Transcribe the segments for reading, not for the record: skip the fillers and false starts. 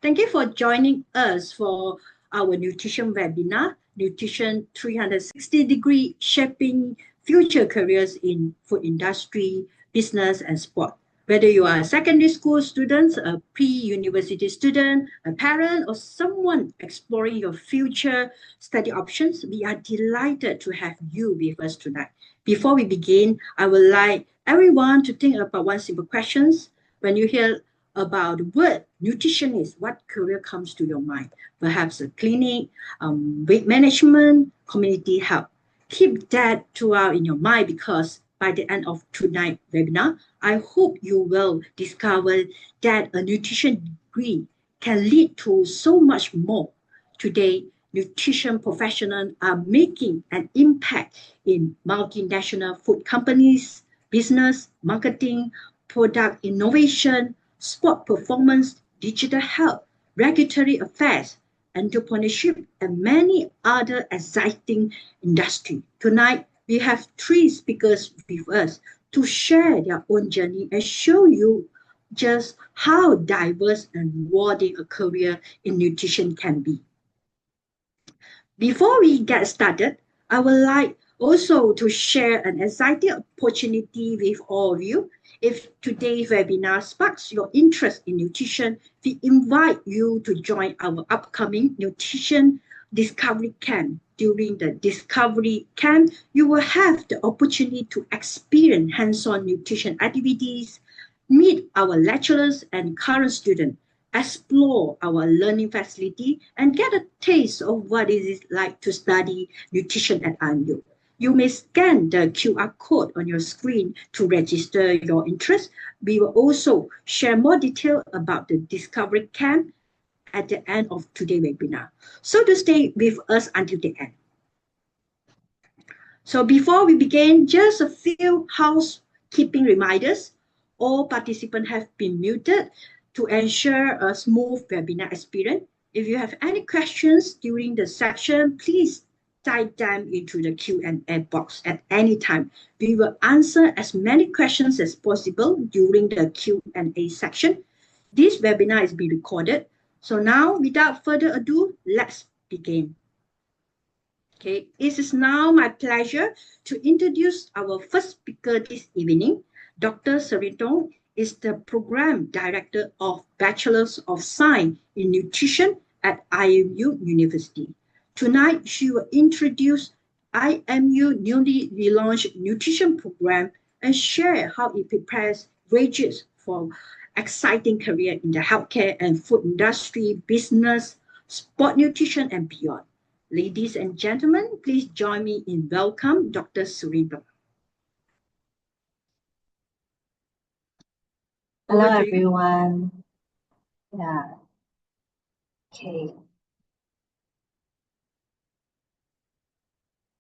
Thank you for joining us for our nutrition webinar, Nutrition 360-degree Shaping Future Careers in Food Industry, Business and Sport. Whether you are a secondary school student, a pre-university student, a parent, or someone exploring your future study options, we are delighted to have you with us tonight. Before we begin, I would like everyone to think about one simple question. When you hear about the word nutritionist, what career comes to your mind? Perhaps a clinic, weight management, community health. Keep that throughout in your mind, because by the end of tonight's webinar, I hope you will discover that a nutrition degree can lead to so much more. Today, nutrition professionals are making an impact in multinational food companies, business, marketing, product innovation, sport performance, digital health, regulatory affairs, entrepreneurship, and many other exciting industries. Tonight, we have three speakers with us to share their own journey and show you just how diverse and rewarding a career in nutrition can be. Before we get started, I would like also to share an exciting opportunity with all of you. If today's webinar sparks your interest in nutrition, we invite you to join our upcoming Nutrition Discovery Camp. During the Discovery Camp, you will have the opportunity to experience hands-on nutrition activities, meet our lecturers and current students, explore our learning facility, and get a taste of what it is like to study nutrition at IMU. You may scan the QR code on your screen to register your interest. We will also share more detail about the Discovery Camp at the end of today's webinar. So to stay with us until the end. So before we begin, just a few housekeeping reminders. All participants have been muted to ensure a smooth webinar experience. If you have any questions during the session, please type them into the Q&A box at any time. We will answer as many questions as possible during the Q&A section. This webinar is being recorded. So now, without further ado, let's begin. Okay, it is now my pleasure to introduce our first speaker this evening. Dr. Seritong is the Program Director of Bachelor's of Science in Nutrition at IMU University. Tonight, she will introduce IMU newly relaunched nutrition program and share how it prepares graduates for exciting career in the healthcare and food industry, business, sport nutrition, and beyond. Ladies and gentlemen, please join me in welcome Dr. Seritong. Hello, everyone. Yeah. Okay.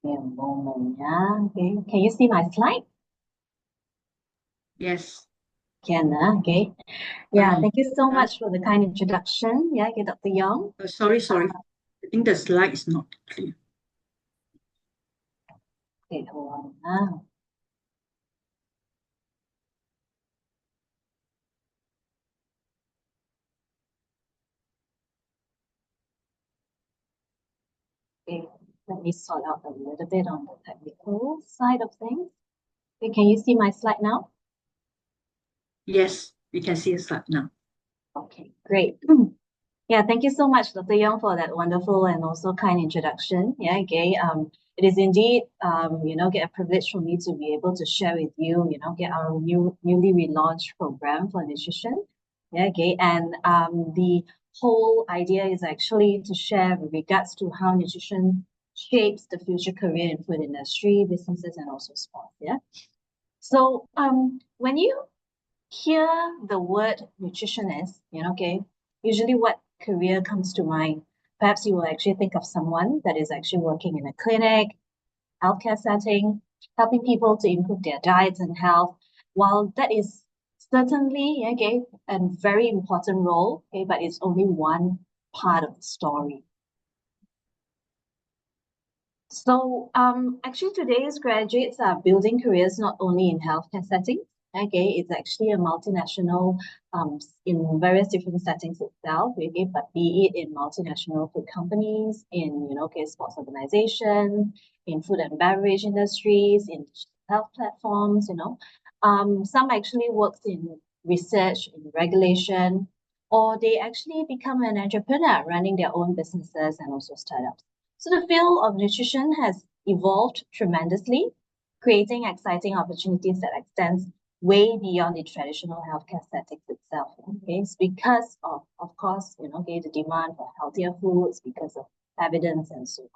Wait a moment. Yeah. Okay. Can you see my slide? Yes. Can. Okay. Yeah. Thank you so much for the kind introduction. Yeah. Okay, Dr. Young. Sorry. I think the slide is not clear. Okay. Hold on. Now. Okay. Let me sort out a little bit on the technical side of things. Okay. Can you see my slide now? Yes, we can see a slide now. Okay. Great. Yeah, thank you so much, Dr. Young, for that wonderful and also kind introduction. Yeah, okay. It is indeed, get a privilege for me to be able to share with you, get our newly relaunched program for nutrition. Yeah, okay. And the whole idea is actually to share with regards to how nutrition shapes the future career in food industry, businesses, and also sports. Yeah. So when you hear the word nutritionist, usually what career comes to mind? Perhaps you will actually think of someone that is actually working in a clinic, healthcare setting, helping people to improve their diets and health. While that is certainly a very important role, but it's only one part of the story. So actually today's graduates are building careers not only in healthcare settings, Okay, it's actually a multinational in various different settings itself, okay, but be it in multinational food companies, in okay, sports organizations, in food and beverage industries, in health platforms, some actually works in research, in regulation, or they actually become an entrepreneur running their own businesses and also startups. So the field of nutrition has evolved tremendously, creating exciting opportunities that extends way beyond the traditional healthcare settings itself. Okay, it's because of course, okay, the demand for healthier foods, because of evidence and so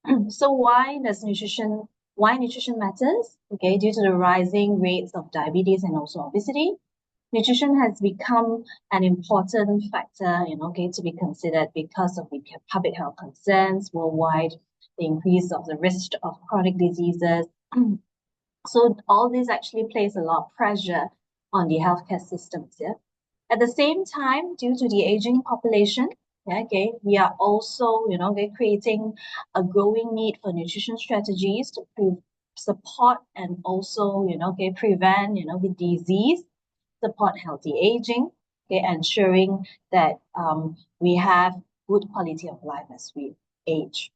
on. So why nutrition matters? Okay, due to the rising rates of diabetes and also obesity, nutrition has become an important factor, okay, to be considered because of the public health concerns worldwide, the increase of the risk of chronic diseases. So all this actually places a lot of pressure on the healthcare systems. Yeah. At the same time, due to the aging population, yeah, okay, we are also, we're creating a growing need for nutrition strategies to support and also, okay, prevent, the disease, support healthy aging, okay, ensuring that we have good quality of life as we age.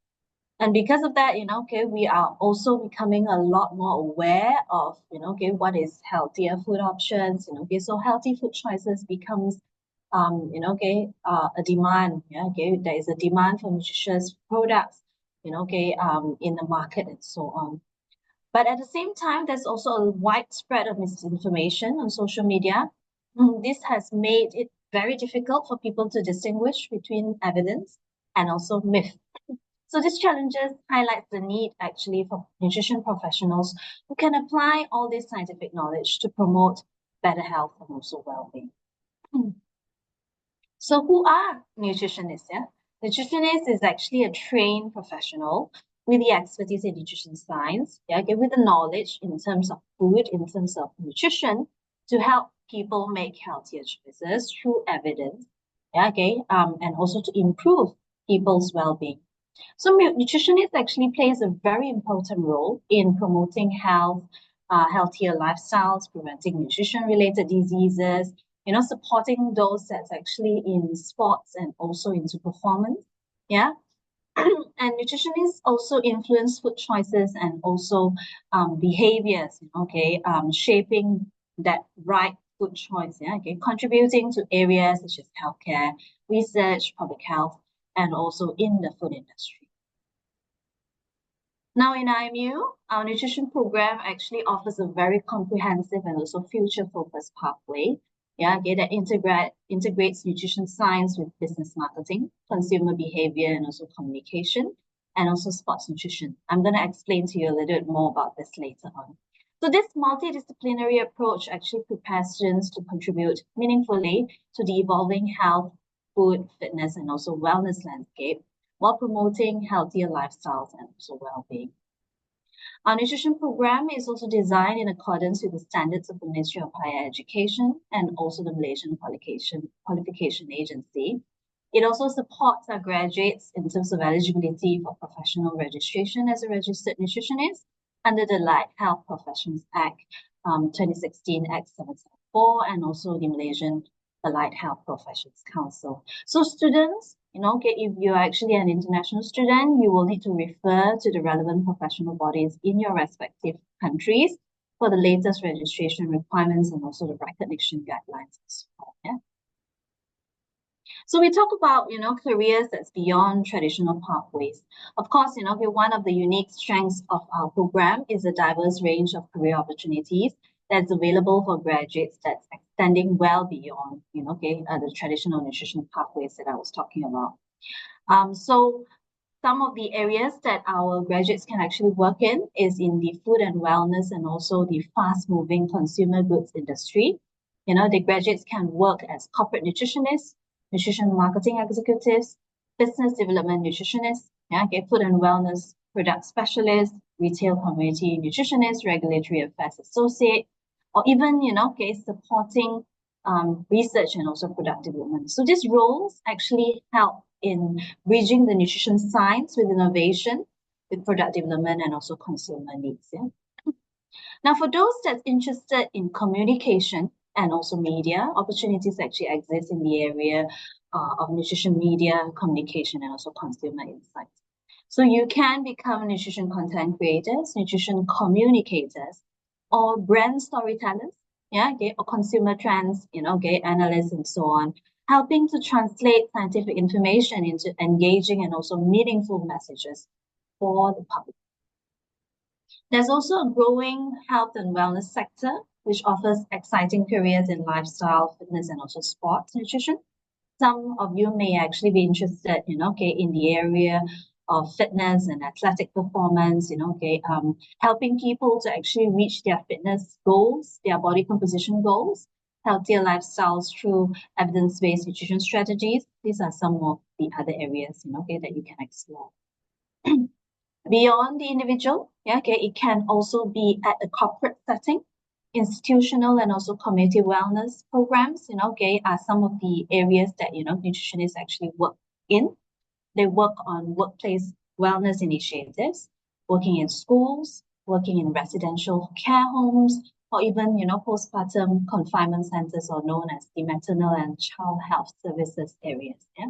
And because of that, okay, we are also becoming a lot more aware of, okay, what is healthier food options, okay, so healthy food choices becomes, okay, a demand, yeah, okay, there is a demand for nutritious products, okay, in the market and so on. But at the same time, there's also a widespread of misinformation on social media. This has made it very difficult for people to distinguish between evidence and also myth. So these challenges highlight the need actually for nutrition professionals who can apply all this scientific knowledge to promote better health and also well-being. So who are nutritionists? Yeah? Nutritionist is actually a trained professional with the expertise in nutrition science, yeah, okay, with the knowledge in terms of food, in terms of nutrition, to help people make healthier choices through evidence, yeah, okay, and also to improve people's well-being. So nutritionist actually plays a very important role in promoting health, healthier lifestyles, preventing nutrition-related diseases, supporting those that's actually in sports and also into performance. Yeah. And nutritionists also influence food choices and also behaviors, okay, shaping that right food choice, yeah, okay, contributing to areas such as healthcare, research, public health, and also in the food industry. Now in IMU, our nutrition program actually offers a very comprehensive and also future-focused pathway, yeah, okay, that integrates nutrition science with business marketing, consumer behavior, and also communication, and also sports nutrition. I'm going to explain to you a little bit more about this later on. So this multidisciplinary approach actually prepares students to contribute meaningfully to the evolving health, food, fitness, and also wellness landscape, while promoting healthier lifestyles and also well-being. Our nutrition program is also designed in accordance with the standards of the Ministry of Higher Education and also the Malaysian Qualification Agency. It also supports our graduates in terms of eligibility for professional registration as a registered nutritionist under the Allied Health Professions Act 2016 Act 774 and also the Malaysian Allied Health Professions Council. So students, okay, if you're actually an international student, you will need to refer to the relevant professional bodies in your respective countries for the latest registration requirements and also the recognition guidelines as well. Yeah? So we talk about, careers that's beyond traditional pathways. Of course, one of the unique strengths of our program is a diverse range of career opportunities that's available for graduates that's extending well beyond, the traditional nutrition pathways that I was talking about. So some of the areas that our graduates can actually work in is in the food and wellness and also the fast-moving consumer goods industry. The graduates can work as corporate nutritionists, nutrition marketing executives, business development nutritionists, yeah, okay, food and wellness product specialists, retail community nutritionists, regulatory affairs associate, or even, okay, supporting research and also product development. So these roles actually help in bridging the nutrition science with innovation, with product development and also consumer needs. Yeah? Now, for those that's interested in communication and also media, opportunities actually exist in the area of nutrition media, communication, and also consumer insights. So you can become nutrition content creators, nutrition communicators, or brand storytellers, yeah, okay, or consumer trends, okay, analysts and so on, helping to translate scientific information into engaging and also meaningful messages for the public. There's also a growing health and wellness sector, which offers exciting careers in lifestyle, fitness, and also sports nutrition. Some of you may actually be interested, okay, in the area of fitness and athletic performance, okay, helping people to actually reach their fitness goals, their body composition goals, healthier lifestyles through evidence-based nutrition strategies. These are some of the other areas, okay, that you can explore. Beyond the individual, yeah, okay, it can also be at a corporate setting. Institutional and also community wellness programs, okay, are some of the areas that, nutritionists actually work in. They work on workplace wellness initiatives, working in schools, working in residential care homes, or even, postpartum confinement centers, or known as the maternal and child health services areas. Yeah.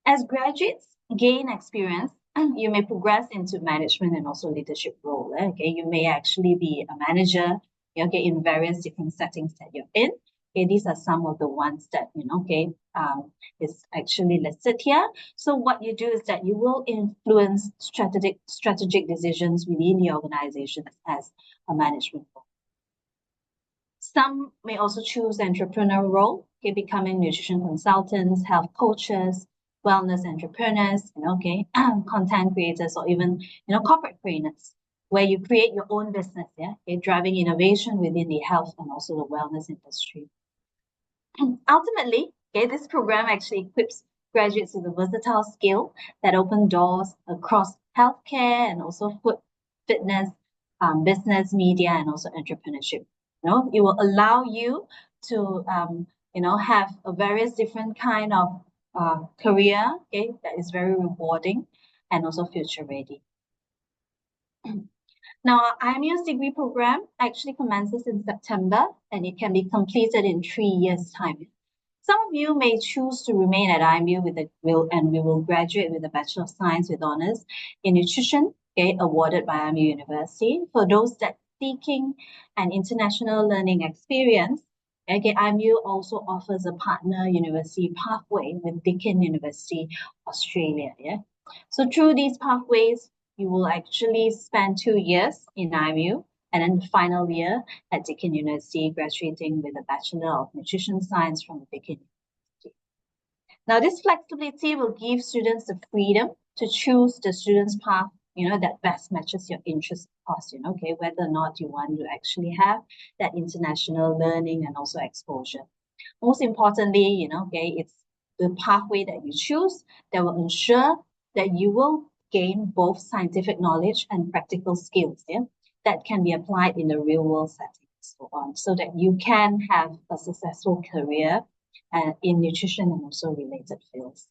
As graduates gain experience, you may progress into management and also leadership role. Okay, you may actually be a manager, okay, in various different settings that you're in. Okay, these are some of the ones that, okay, is actually listed here. So what you do is that you will influence strategic decisions within the organization as a management role. Some may also choose the entrepreneurial role, okay, becoming nutrition consultants, health coaches, wellness entrepreneurs, okay, content creators, or even, corporate trainers, where you create your own business, yeah, okay, driving innovation within the health and also the wellness industry. Ultimately, okay, this program actually equips graduates with a versatile skill that open doors across healthcare and also food, fitness, business, media, and also entrepreneurship. It will allow you to, have a various different kind of career, okay, that is very rewarding and also future ready. Now, our IMU's degree program actually commences in September, and it can be completed in 3 years' time. Some of you may choose to remain at IMU and we will graduate with a Bachelor of Science with Honours in Nutrition, okay, awarded by IMU University. For those that seeking an international learning experience, okay, IMU also offers a partner university pathway with Deakin University, Australia. Yeah. So through these pathways, you will actually spend 2 years in IMU and then the final year at Deakin University, graduating with a Bachelor of Nutrition Science from Deakin University. Now, this flexibility will give students the freedom to choose the student's path, that best matches your interest, of course, okay, whether or not you want to actually have that international learning and also exposure. Most importantly, okay, it's the pathway that you choose that will ensure that you will gain both scientific knowledge and practical skills, yeah, that can be applied in the real world setting and so on, so that you can have a successful career in nutrition and also related fields.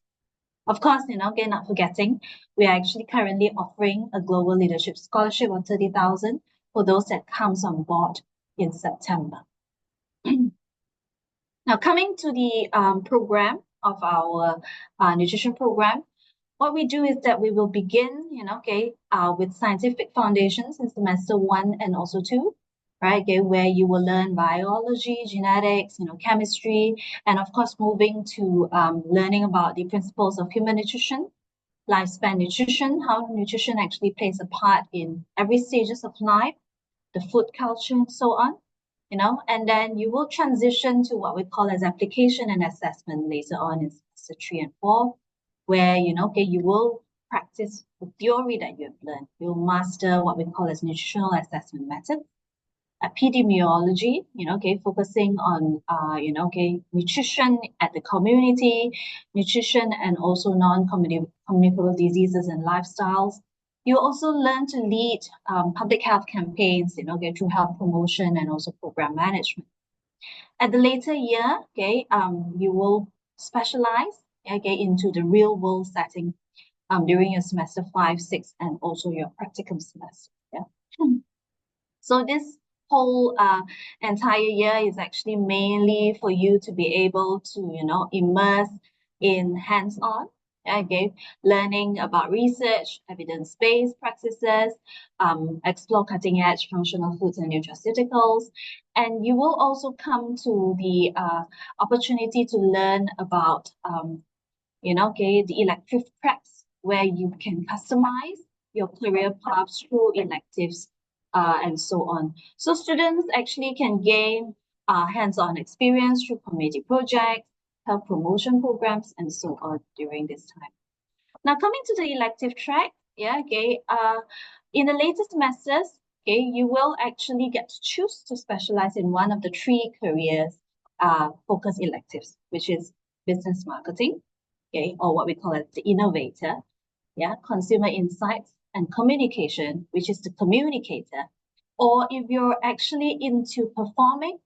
Of course, again, not forgetting, we are actually currently offering a global leadership scholarship of 30,000 for those that comes on board in September. Now, coming to the program of our nutrition program, what we do is that we will begin, with scientific foundations in semester 1 and also 2, right? Okay, where you will learn biology, genetics, chemistry, and of course, moving to learning about the principles of human nutrition, lifespan nutrition, how nutrition actually plays a part in every stages of life, the food culture, and so on. And then you will transition to what we call as application and assessment later on in semester 3 and 4, where, you will practice the theory that you have learned. You'll master what we call as nutritional assessment methods, epidemiology, focusing on, nutrition at the community, nutrition and also non-communicable diseases and lifestyles. You also learn to lead public health campaigns, through health promotion and also program management. At the later year, you will specialize, into the real world setting during your semester 5, 6, and also your practicum semester. Yeah. So this whole entire year is actually mainly for you to be able to, immerse in hands-on, okay, learning about research, evidence-based practices, explore cutting-edge functional foods and nutraceuticals, and you will also come to the opportunity to learn about, the elective tracks where you can customize your career paths through electives and so on. So students actually can gain hands-on experience through community projects, health promotion programs, and so on during this time. Now coming to the elective track, in the later semesters, you will actually get to choose to specialize in one of the three careers focus electives, which is business marketing, or what we call it the innovator, consumer insights and communication, which is the communicator. Or if you're actually into performing,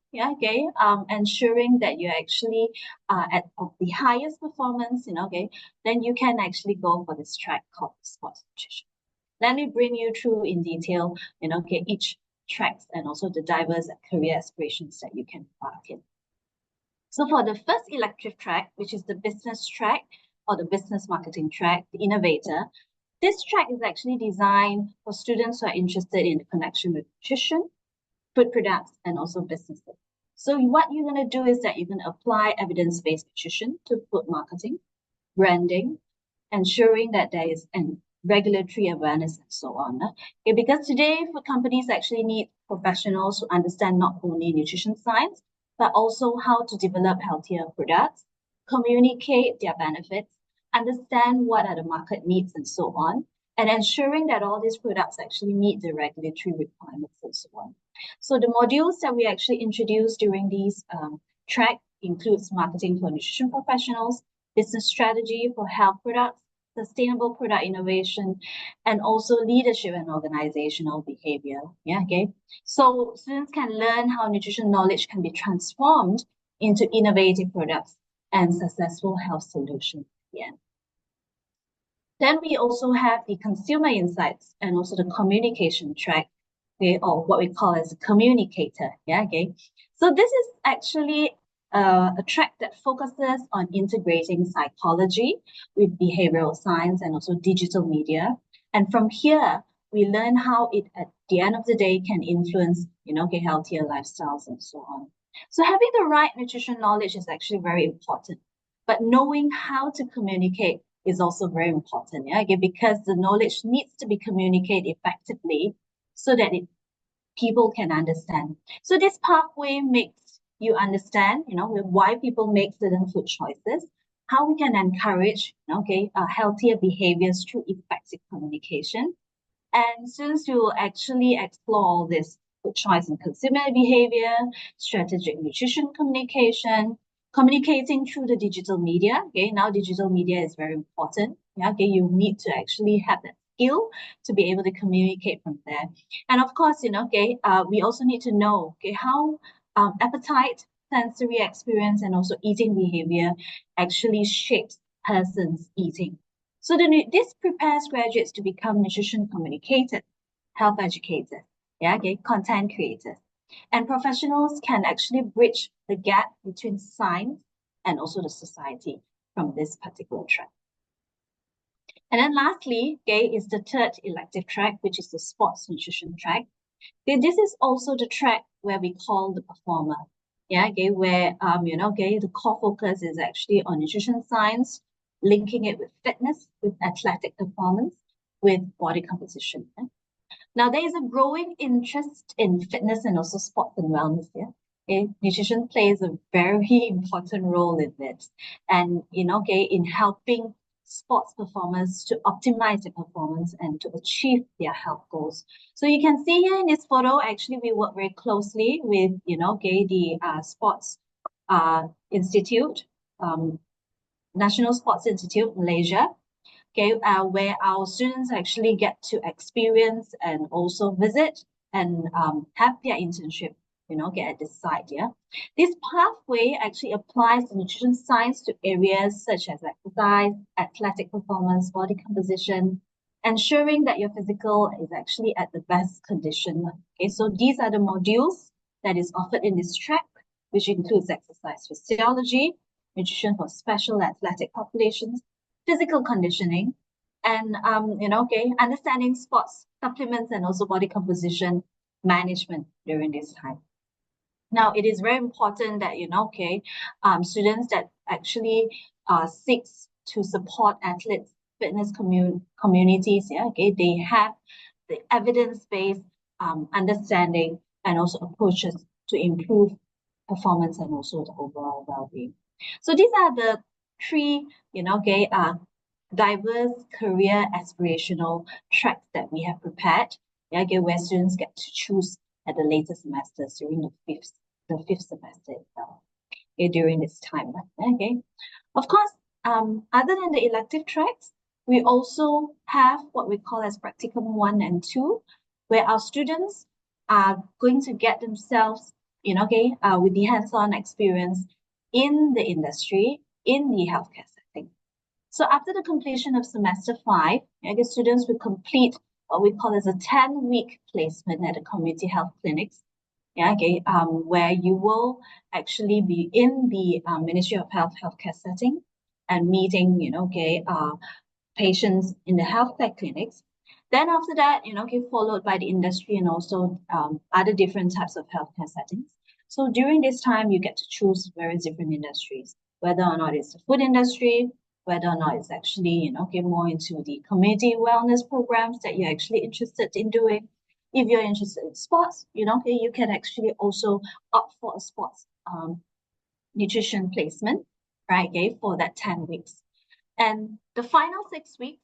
ensuring that you're actually at the highest performance, then you can actually go for this track called sports nutrition. Let me bring you through in detail, each tracks and also the diverse career aspirations that you can embark in. So for the first elective track, which is the business track or the business marketing track, the innovator, this track is actually designed for students who are interested in the connection with nutrition, food products, and also businesses. So what you're going to do is that you're going to apply evidence-based nutrition to food marketing, branding, ensuring that there is an regulatory awareness and so on. Okay, because today food companies actually need professionals who understand not only nutrition science, but also how to develop healthier products, communicate their benefits, understand what are the market needs and so on, and ensuring that all these products actually meet the regulatory requirements and so on. So the modules that we actually introduced during these track includes marketing for nutrition professionals, business strategy for health products, sustainable product innovation, and also leadership and organizational behavior. So students can learn how nutrition knowledge can be transformed into innovative products and successful health solutions. Then we also have the consumer insights and also the communication track, or what we call as a communicator. So this is actually a track that focuses on integrating psychology with behavioral science and also digital media. And from here, we learn how it, at the end of the day, can influence, healthier lifestyles and so on. So having the right nutrition knowledge is actually very important, but knowing how to communicate is also very important, because the knowledge needs to be communicated effectively so that people can understand. So this pathway makes you understand, why people make certain food choices, how we can encourage, healthier behaviors through effective communication. And students will actually explore this food choice and consumer behavior, strategic nutrition communication, communicating through the digital media. Now digital media is very important. You need to actually have that skill to be able to communicate from there. And of course, we also need to know, how appetite, sensory experience, and also eating behavior actually shapes person's eating. So this prepares graduates to become nutrition communicators, health educators, content creators. And professionals can actually bridge the gap between science and also the society from this particular track. And then lastly, is the third elective track, which is the sports nutrition track. This is also the track where we call the performer. Where the core focus is actually on nutrition science, linking it with fitness, with athletic performance, with body composition. Now, there is a growing interest in fitness and also sports and wellness. Nutrition plays a very important role in it, and in helping sports performers to optimize their performance and to achieve their health goals. So you can see here in this photo, actually, we work very closely with the Sports Institute, National Sports Institute, Malaysia. Where our students actually get to experience and also visit and have their internship, get at this site. This pathway actually applies nutrition science to areas such as exercise, athletic performance, body composition, ensuring that your physical is actually at the best condition. Okay, so these are the modules that is offered in this track, which includes exercise physiology, nutrition for special athletic populations, physical conditioning, and understanding sports, supplements, and also body composition management during this time. Now, it is very important that, students that actually seeks to support athletes, fitness communities, they have the evidence-based understanding and also approaches to improve performance and also the overall well-being. So these are the three, diverse career aspirational tracks that we have prepared, where students get to choose at the later semesters during the fifth semester itself, during this time. Okay. Of course, other than the elective tracks, we also have what we call as practicum 1 and 2, where our students are going to get themselves, with the hands-on experience in the industry, in the healthcare setting. So after the completion of semester 5, students will complete what we call as a 10-week placement at the community health clinics, where you will actually be in the Ministry of Health healthcare setting and meeting, patients in the healthcare clinics. Then after that, followed by the industry and also other different types of healthcare settings. So during this time, you get to choose various different industries, whether or not it's the food industry, whether or not it's actually, more into the community wellness programs that you're actually interested in doing. If you're interested in sports, you can actually also opt for a sports nutrition placement, right? For that 10 weeks. And the final 6 weeks,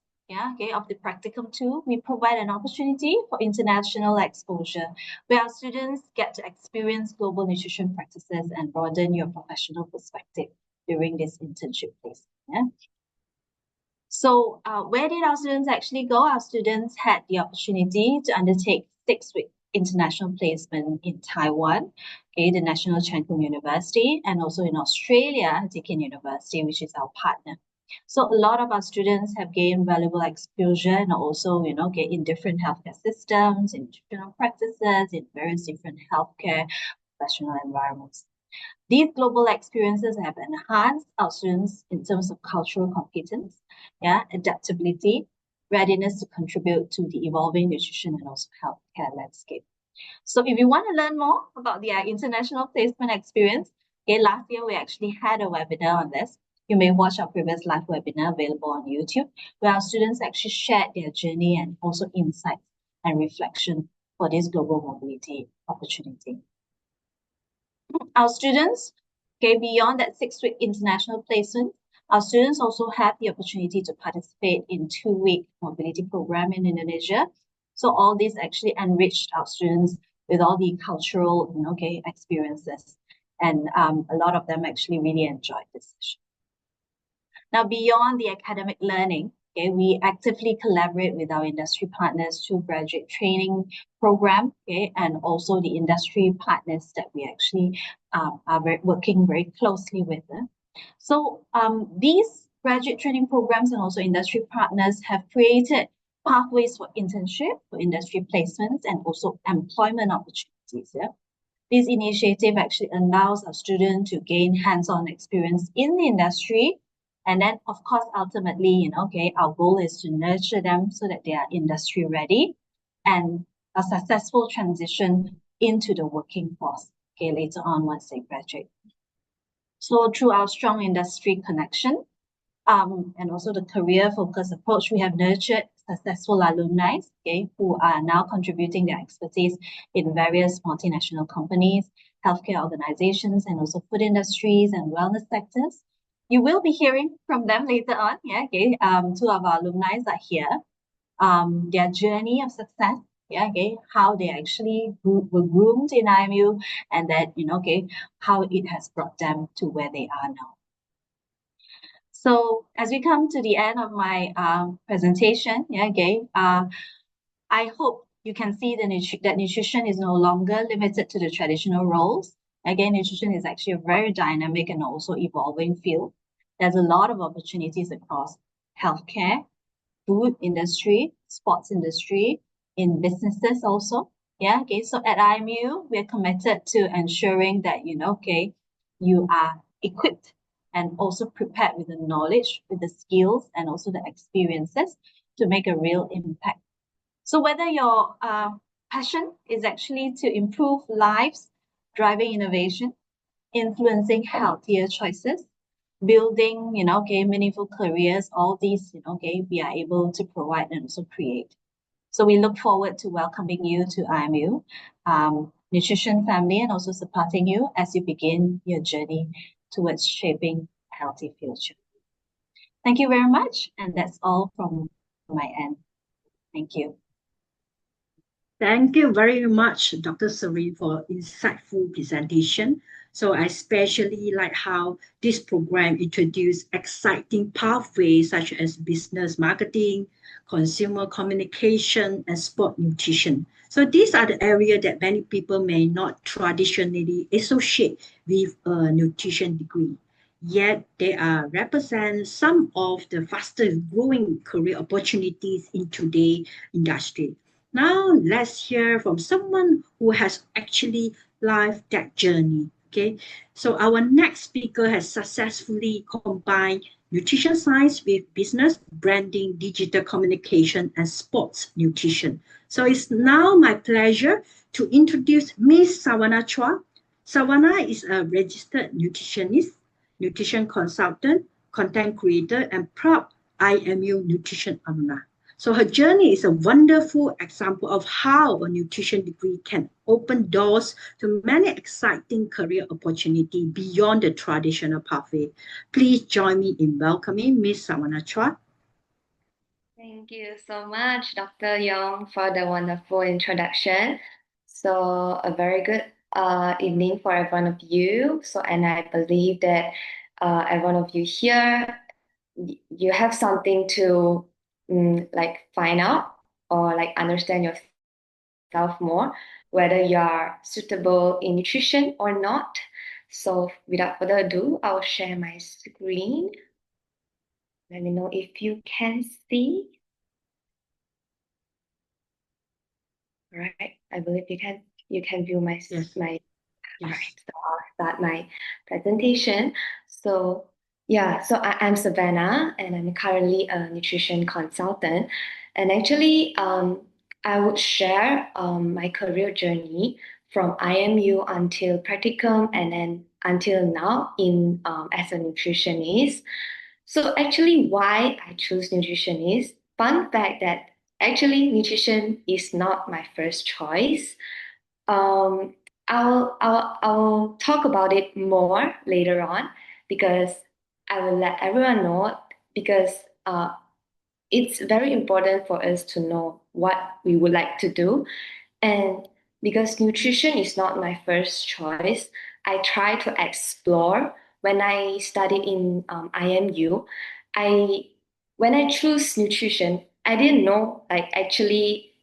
of the practicum 2, we provide an opportunity for international exposure, where our students get to experience global nutrition practices and broaden your professional perspective during this internship place. So where did our students actually go? Our students had the opportunity to undertake 6-week international placement in Taiwan, the National Cheng Kung University, and also in Australia, Deakin University, which is our partner. So a lot of our students have gained valuable exposure and also, get in different healthcare systems, in nutritional practices, in various different healthcare professional environments. These global experiences have enhanced our students in terms of cultural competence, adaptability, readiness to contribute to the evolving nutrition and also healthcare landscape. So if you want to learn more about the international placement experience, last year we actually had a webinar on this. You may watch our previous live webinar available on YouTube, where our students actually shared their journey and also insights and reflection for this global mobility opportunity. Our students, beyond that 6-week international placement, our students also have the opportunity to participate in 2-week mobility program in Indonesia. So all this actually enriched our students with all the cultural, experiences. And a lot of them actually really enjoyed this session. Now, beyond the academic learning, we actively collaborate with our industry partners through graduate training program, and also the industry partners that we actually are working very closely with. So these graduate training programs and also industry partners have created pathways for internship, for industry placements, and also employment opportunities. This initiative actually allows our students to gain hands-on experience in the industry. And then, of course, ultimately, our goal is to nurture them so that they are industry ready and a successful transition into the working force, later on once they graduate. So through our strong industry connection, and also the career-focused approach, we have nurtured successful alumni, who are now contributing their expertise in various multinational companies, healthcare organizations, and also food industries and wellness sectors. You will be hearing from them later on. Two of our alumni are here. Their journey of success, how they actually were groomed in IMU, and that, how it has brought them to where they are now. So as we come to the end of my presentation, I hope you can see that nutrition is no longer limited to the traditional roles. Again, nutrition is actually a very dynamic and also evolving field. There's a lot of opportunities across healthcare, food industry, sports industry, in businesses also. Yeah, okay. So at IMU, we're committed to ensuring that, okay, you are equipped and also prepared with the knowledge, with the skills, and also the experiences to make a real impact. So whether your passion is actually to improve lives, driving innovation, influencing healthier choices, building, okay, meaningful careers, all these, okay, we are able to provide and also create. So we look forward to welcoming you to IMU Nutrition family and also supporting you as you begin your journey towards shaping a healthy future. Thank you very much. And that's all from my end. Thank you. Thank you very much, Dr. Serene, for insightful presentation. So I especially like how this program introduced exciting pathways such as business marketing, consumer communication, and sport nutrition. So these are the areas that many people may not traditionally associate with a nutrition degree. Yet they represent some of the fastest growing career opportunities in today's industry. Now let's hear from someone who has actually lived that journey. Okay, so our next speaker has successfully combined nutrition science with business, branding, digital communication, and sports nutrition. So it's now my pleasure to introduce Miss Sawana Chua. Sawana is a registered nutritionist, nutrition consultant, content creator, and proud IMU Nutrition alumni. So her journey is a wonderful example of how a nutrition degree can open doors to many exciting career opportunities beyond the traditional pathway. Please join me in welcoming Ms. Sawana Chua. Thank you so much, Dr. Yong, for the wonderful introduction. So a very good evening for every one of you. So, and I believe that every one of you here, you have something to like find out or like understand yourself more, whether you are suitable in nutrition or not. So without further ado, I'll share my screen. Let me know if you can see. All right, I believe you can view my Yes. my. Yes. All right, so I'll start my presentation. So yeah, so I'm Savannah, and I'm currently a nutrition consultant. And actually, I would share my career journey from IMU until practicum, and then until now in as a nutritionist. So actually, why I choose nutritionist? Fun fact that actually nutrition is not my first choice. Um, I'll talk about it more later on because I will let everyone know because it's very important for us to know what we would like to do. And because nutrition is not my first choice, I try to explore. When I studied in IMU, I when I choose nutrition, I didn't know like actually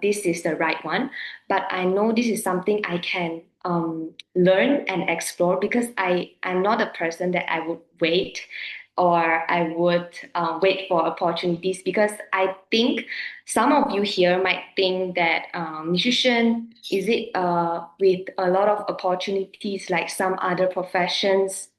this is the right one, but I know this is something I can learn and explore because I'm not a person that I would wait or I would wait for opportunities because I think some of you here might think that nutrition is it with a lot of opportunities like some other professions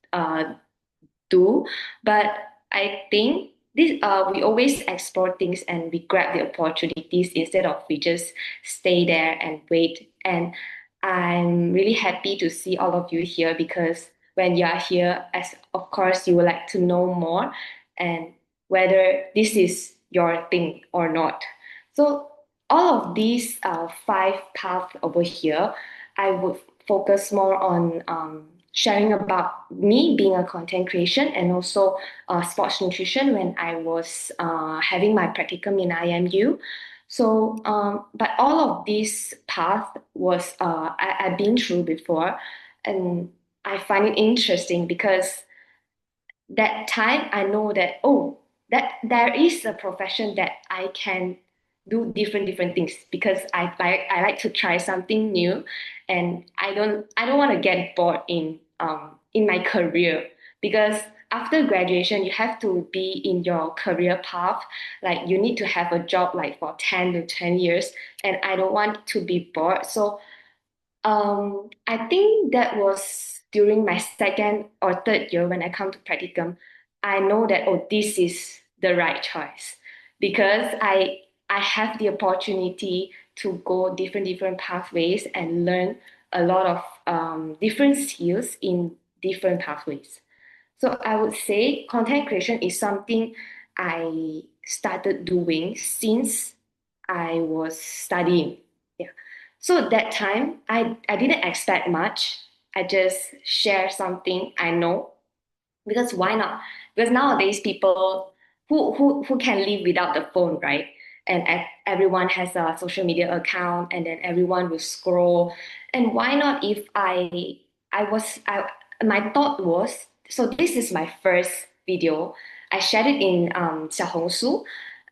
do, but I think this we always explore things and we grab the opportunities instead of we just stay there and wait. And I'm really happy to see all of you here because when you are here, as of course you would like to know more and whether this is your thing or not. So all of these five paths over here, I would focus more on sharing about me being a content creation and also sports nutrition when I was having my practicum in IMU. So, but all of these path was I've been through before, and I find it interesting because that time I know that that there is a profession that I can do different things because I like to try something new, and I don't want to get bored in my career because after graduation, you have to be in your career path. Like you need to have a job like for 10 to 10 years. And I don't want to be bored. So I think that was during my second or third year when I come to practicum. I know that, oh, this is the right choice because I have the opportunity to go different pathways and learn a lot of different skills in different pathways. So I would say content creation is something I started doing since I was studying. Yeah. So that time I didn't expect much. I just share something I know because why not? Because nowadays people who can live without the phone, right? And everyone has a social media account, and then everyone will scroll. And why not if I my thought was, so this is my first video. I shared it in 小红书.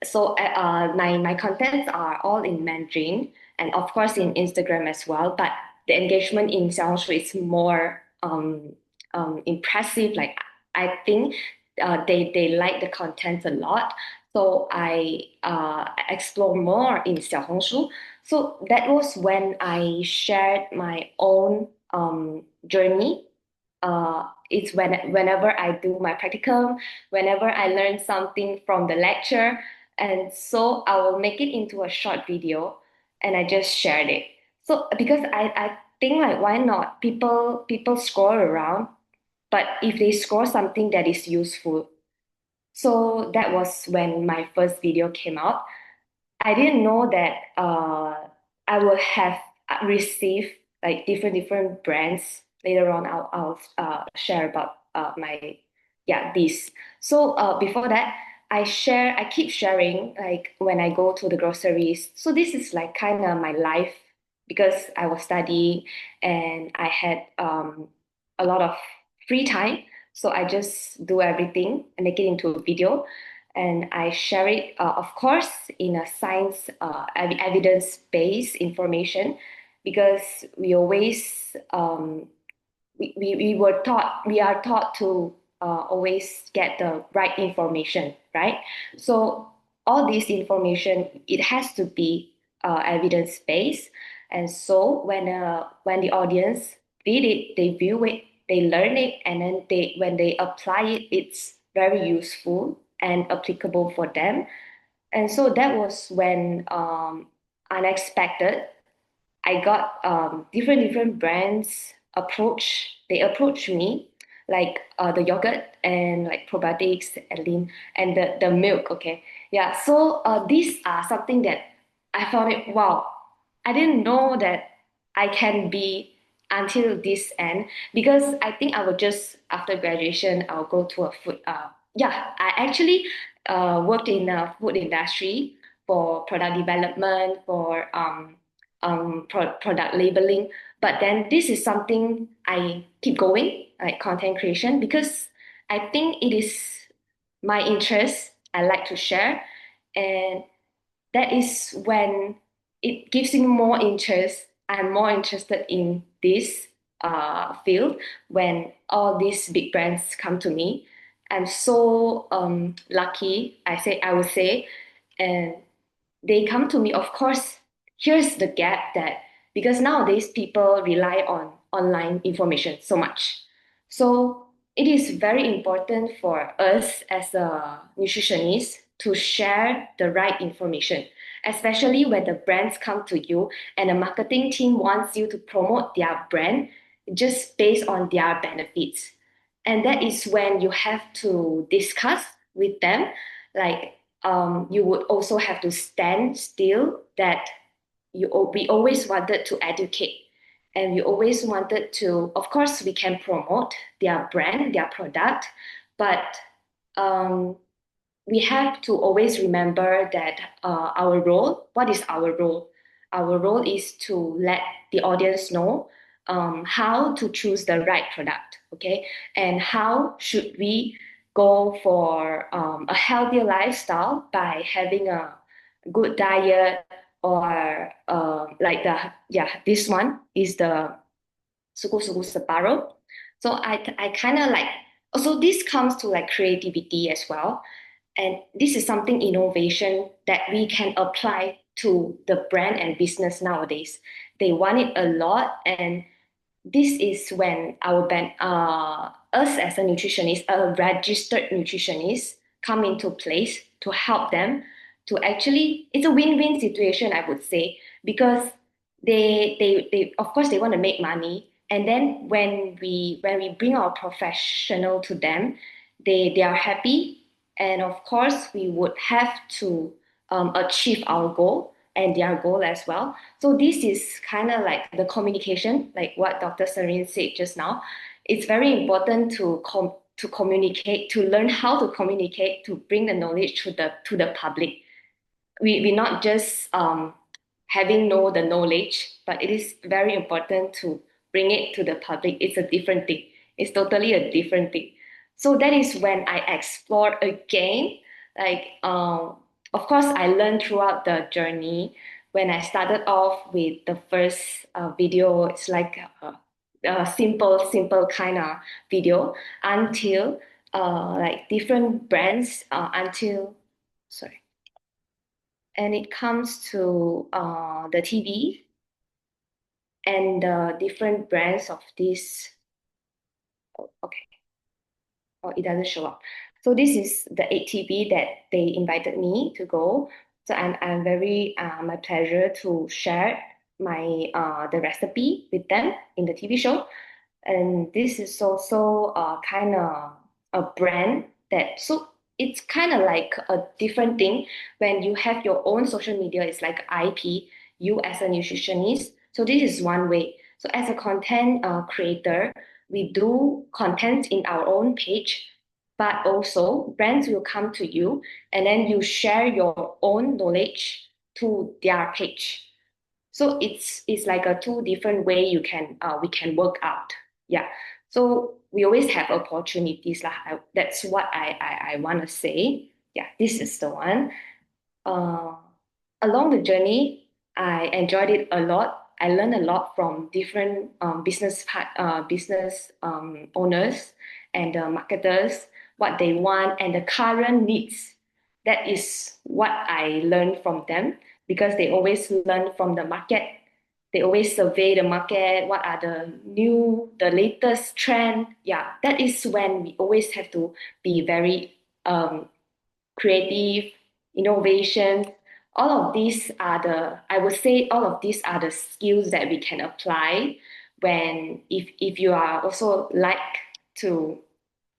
So my contents are all in Mandarin and of course in Instagram as well. But the engagement in 小红书 is more impressive. Like I think they like the content a lot. So I explore more in 小红书. So that was when I shared my own journey. It's whenever I do my practicum, whenever I learn something from the lecture, and so I will make it into a short video, and I just shared it. So because I think like why not? People scroll around, but if they score something that is useful. So that was when my first video came out. I didn't know that I will have received like different brands. Later on, I'll share about my this. So before that, I keep sharing like when I go to the groceries. So this is like kind of my life because I was studying and I had a lot of free time. So I just do everything and make it into a video and I share it, of course, in a science evidence-based information because we always we are taught to always get the right information, right? So all this information it has to be evidence-based, and so when the audience read it, they view it, they learn it, and then they when they apply it, it's very useful and applicable for them. And so that was when unexpected I got different brands approach. They approach me like the yogurt and like probiotics and lean and the milk. Okay, yeah. So these are something that I found it wow. I didn't know that I can be until this end because I think I will just after graduation I'll go to a food. I actually worked in a food industry for product development for product labeling. But then this is something I keep going, like content creation, because I think it is my interest. I like to share. And that is when it gives me more interest. I'm more interested in this field when all these big brands come to me. I'm so lucky, I would say, and they come to me, of course, here's the gap that because nowadays people rely on online information so much. So it is very important for us as a nutritionist to share the right information, especially when the brands come to you and the marketing team wants you to promote their brand just based on their benefits. And that is when you have to discuss with them, like you would also have to stand still that we always wanted to educate and we always wanted to, of course, we can promote their brand, their product, but um, we have to always remember that our role, what is our role? Our role is to let the audience know how to choose the right product, okay? And how should we go for a healthier lifestyle by having a good diet or like this one is the suku suku separuh. So I kind of like Also, this comes to like creativity as well. And this is something innovation that we can apply to the brand and business nowadays. They want it a lot, and this is when our band, us as a nutritionist, a registered nutritionist, come into place to help them to actually, it's a win-win situation, I would say, because they of course they want to make money, and then when we bring our professional to them, they are happy, and of course we would have to achieve our goal and their goal as well. So this is kind of like the communication, like what Dr. Serene said just now. It's very important to communicate, to learn how to communicate, to bring the knowledge to the public. We're not just having know the knowledge, but it is very important to bring it to the public. It's a different thing. It's totally a different thing. So that is when I explored again. Like, of course, I learned throughout the journey. When I started off with the first video, it's like a simple kind of video until like different brands until sorry, and it comes to the TV and the different brands of this. Oh, okay, oh, it doesn't show up. So this is the 8TV that they invited me to go. So I'm very my pleasure to share my the recipe with them in the TV show. And this is also kind of a brand that, so it's kind of like a different thing. When you have your own social media, it's like IP, you as a nutritionist. So this is one way. So as a content creator, we do content in our own page, but also brands will come to you and then you share your own knowledge to their page. So it's like a two different way you can we can work out. Yeah. So we always have opportunities lah. That's what I want to say. Yeah, this is the one. Uh, Along the journey, I enjoyed it a lot. I learned a lot from different business owners and marketers, what they want and the current needs. That is what I learned from them, because they always learn from the market. They always survey the market. What are the latest trend? Yeah, that is when we always have to be very creative, innovation. All of these are I would say all of these are the skills that we can apply when, if you are also like to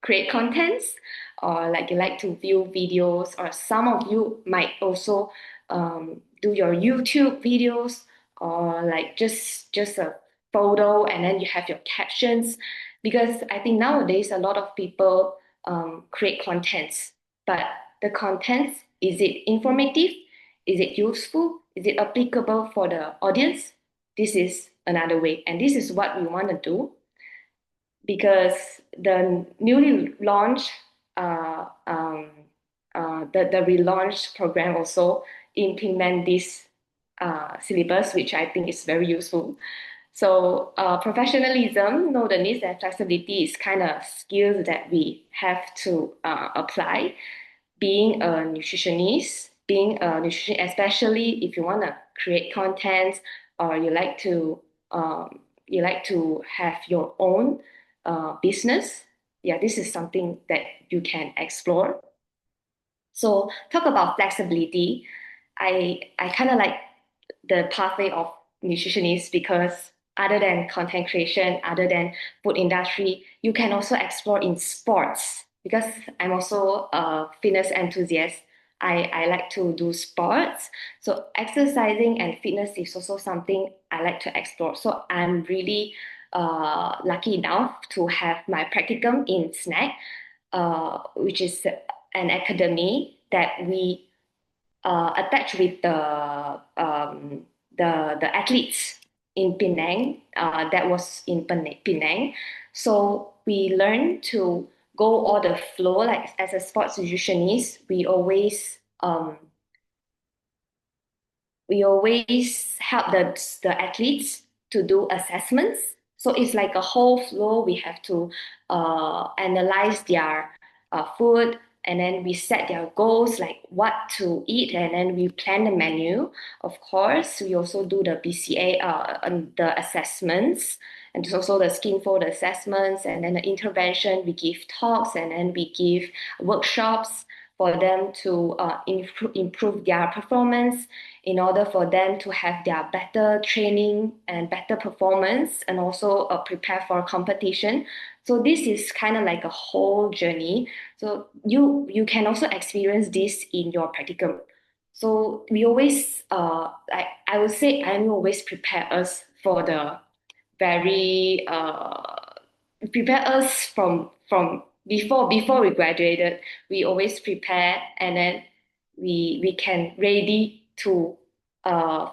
create contents, or like you like to view videos, or some of you might also do your YouTube videos, or like just a photo and then you have your captions. Because I think nowadays a lot of people create contents, but the contents, is it informative? Is it useful? Is it applicable for the audience? This is another way, and this is what we want to do, because the newly launched the relaunched program also implement this syllabus, which I think is very useful. So professionalism, know the needs and flexibility is kind of skills that we have to apply. Being a nutritionist, especially if you want to create content, or you like to have your own business. Yeah, this is something that you can explore. So talk about flexibility. I kind of like the pathway of nutritionists, because other than content creation, other than food industry, you can also explore in sports, because I'm also a fitness enthusiast. I like to do sports. So exercising and fitness is also something I like to explore. So I'm really lucky enough to have my practicum in SNAC, which is an academy that we attach with the athletes in Penang. That was in Penang. So we learn to go all the flow. Like as a sports nutritionist, we always help the athletes to do assessments. So it's like a whole flow. We have to analyze their food, and then we set their goals, like what to eat, and then we plan the menu. Of course, we also do the BCA, and the assessments, and there's also the skin fold assessments, and then the intervention. We give talks, and then we give workshops for them to improve their performance, in order for them to have their better training and better performance, and also prepare for competition. So this is kind of like a whole journey. So you can also experience this in your practicum. So we always, I would say, IMU always prepare us for the very prepare us from before we graduated. We always prepare, and then we can ready to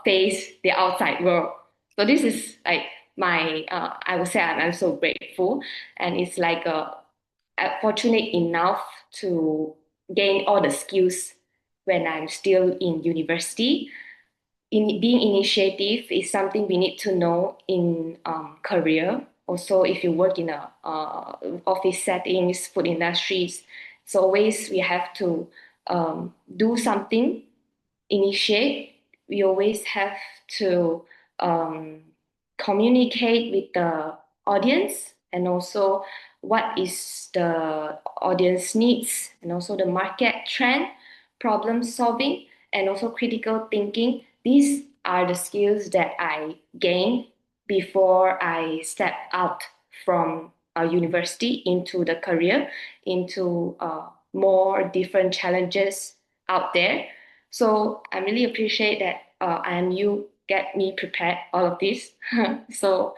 face the outside world. So this is like my I would say I'm so grateful, and it's like I'm fortunate enough to gain all the skills when I'm still in university. In being initiative is something we need to know in career. Also, if you work in a office settings, food industries, so always we have to do something, initiate. We always have to um, communicate with the audience, and also what is the audience needs, and also the market trend, problem solving, and also critical thinking. These are the skills that I gained before I step out from a university into the career, into more different challenges out there. So I really appreciate that IMU get me prepared all of this. So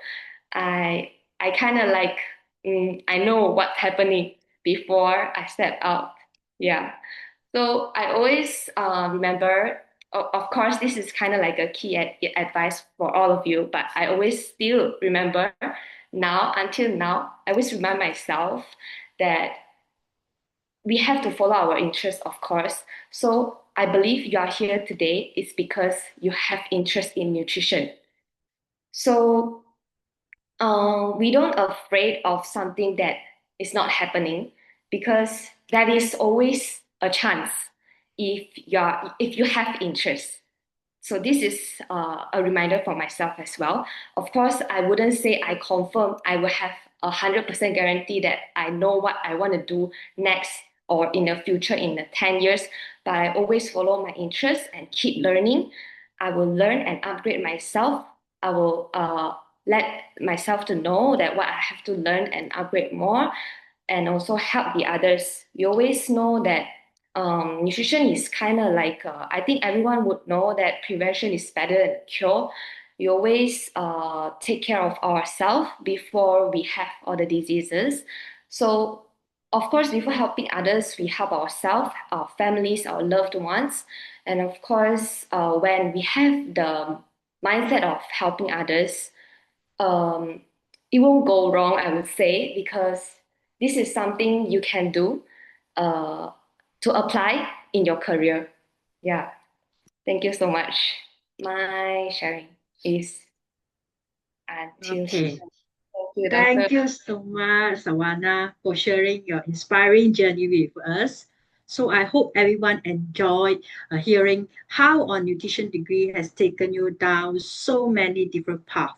I kind of like I know what's happening before I step out. Yeah. So I always remember. Of course, this is kind of like a key advice for all of you, but I always still remember now, until now, I always remind myself that we have to follow our interests, of course. So I believe you are here today is because you have interest in nutrition. So we don't afraid of something that is not happening, because that is always a chance if you have interest. So this is a reminder for myself as well. Of course, I wouldn't say I confirm I will have 100% guarantee that I know what I want to do next or in the future in the 10 years, but I always follow my interests and keep learning. I will learn and upgrade myself. I will let myself to know that what I have to learn and upgrade more, and also help the others. We always know that nutrition is kind of like I think everyone would know that prevention is better than cure. We always take care of ourselves before we have all the diseases. So of course, before helping others, we help ourselves, our families, our loved ones. And of course, when we have the mindset of helping others, um, it won't go wrong, I would say, because this is something you can do uh, to apply in your career. Yeah. Thank you so much. My sharing is until here. Okay. Thank you, Thank Doctor. you so much, Sawana, for sharing your inspiring journey with us. So I hope everyone enjoyed hearing how our nutrition degree has taken you down so many different paths.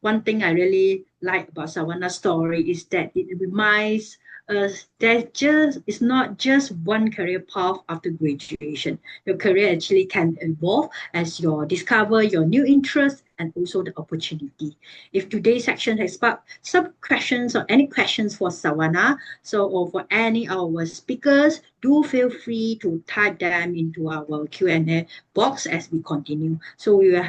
One thing I really like about Savannah's story is that it reminds us that just it's not just one career path after graduation. Your career actually can evolve as you discover your new interests and also the opportunity. If today's section has sparked some questions or any questions for Savannah, so or for any of our speakers, do feel free to type them into our Q&A box as we continue. So we will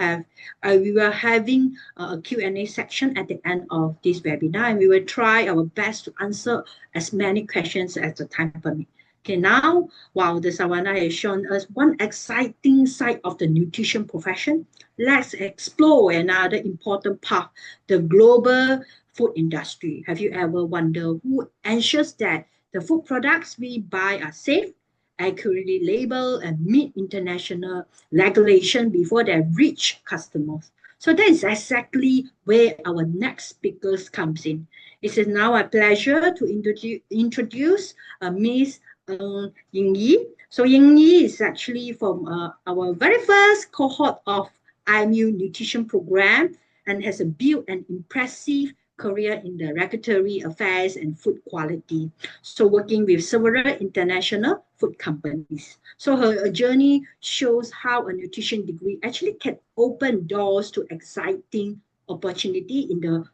having a Q&A section at the end of this webinar, and we will try our best to answer as many questions as the time permits. Okay, now, while the Savannah has shown us one exciting side of the nutrition profession, let's explore another important part, the global food industry. Have you ever wondered who ensures that the food products we buy are safe, accurately labeled, and meet international regulation before they reach customers? So that is exactly where our next speakers comes in. It is now a pleasure to introduce Miss Ying Yi. So Ying Yi is actually from our very first cohort of IMU Nutrition program and has built an impressive career in the regulatory affairs and food quality. So working with several international food companies. So her journey shows how a nutrition degree actually can open doors to exciting opportunity in the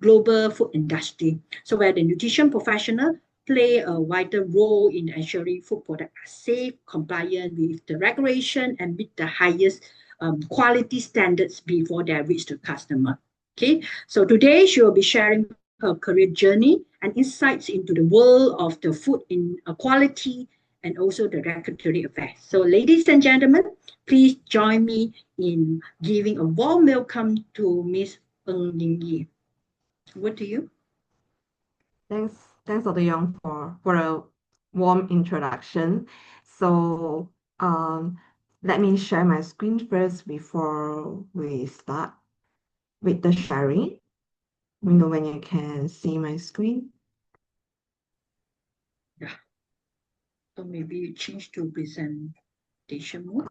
global food industry. So where the nutrition professional play a vital role in ensuring food products are safe, compliant with the regulation, and meet the highest quality standards before they reach the customer. Okay, so today she will be sharing her career journey and insights into the world of the food in quality and also the regulatory affairs. So, ladies and gentlemen, please join me in giving a warm welcome to Miss Ng Ying Yi. Over to you. Thanks, Dr. Young, for a warm introduction. So, let me share my screen first before we start with the sharing. Let me know when you can see my screen. Yeah. So maybe you change to presentation mode.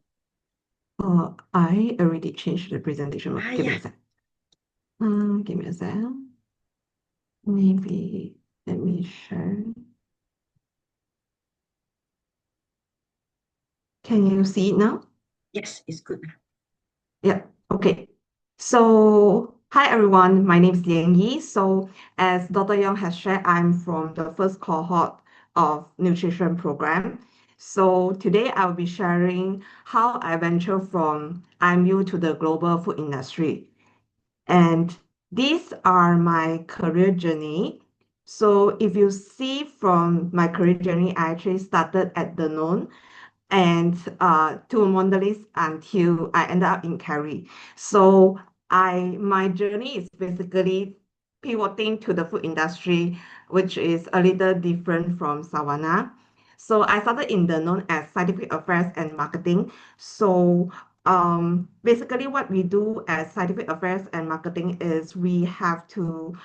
I already changed the presentation mode. Give me a sec. Give me a sec. Maybe let me share. Can you see it now? Yes, it's good. Yeah, okay. So, hi everyone, my name is Lian Yi. So, as Dr. Young has shared, I'm from the first cohort of nutrition program. So, today I'll be sharing how I ventured from IMU to the global food industry. And these are my career journey. So, if you see from my career journey, I actually started at the known and to Mondelez until I ended up in Cary. So my journey is basically pivoting to the food industry, which is a little different from Savannah. So I started in the known as scientific affairs and marketing. So basically what we do as scientific affairs and marketing is we have to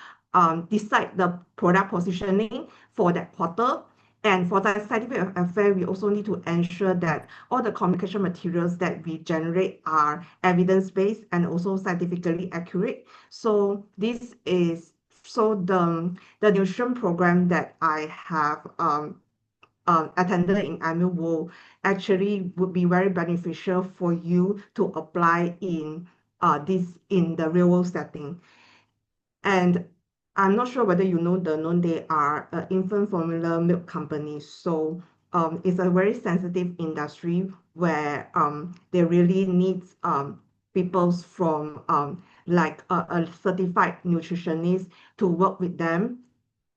decide the product positioning for that quarter. And for the scientific affair, we also need to ensure that all the communication materials that we generate are evidence-based and also scientifically accurate. So this is the nutrition program that I have attended in IMU will actually would be very beneficial for you to apply in in the real world setting. And I'm not sure whether you know Danone, they are an infant formula milk company. So it's a very sensitive industry where they really need people from like a certified nutritionist to work with them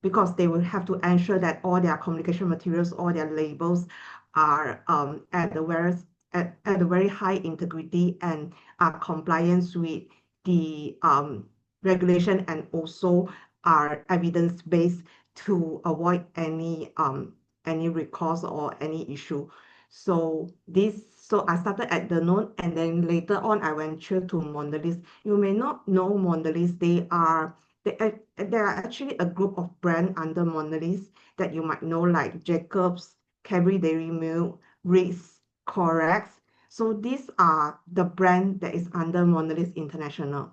because they will have to ensure that all their communication materials, all their labels are at a very high integrity and are compliance with the regulation and also are evidence-based to avoid any recourse or any issue. So I started at the known and then later on I ventured to Mondelez. You may not know Mondelez. There are actually a group of brands under Mondelez that you might know, like Jacobs, Cadbury Dairy Milk, Ritz, Corex. So these are the brand that is under Mondelez International.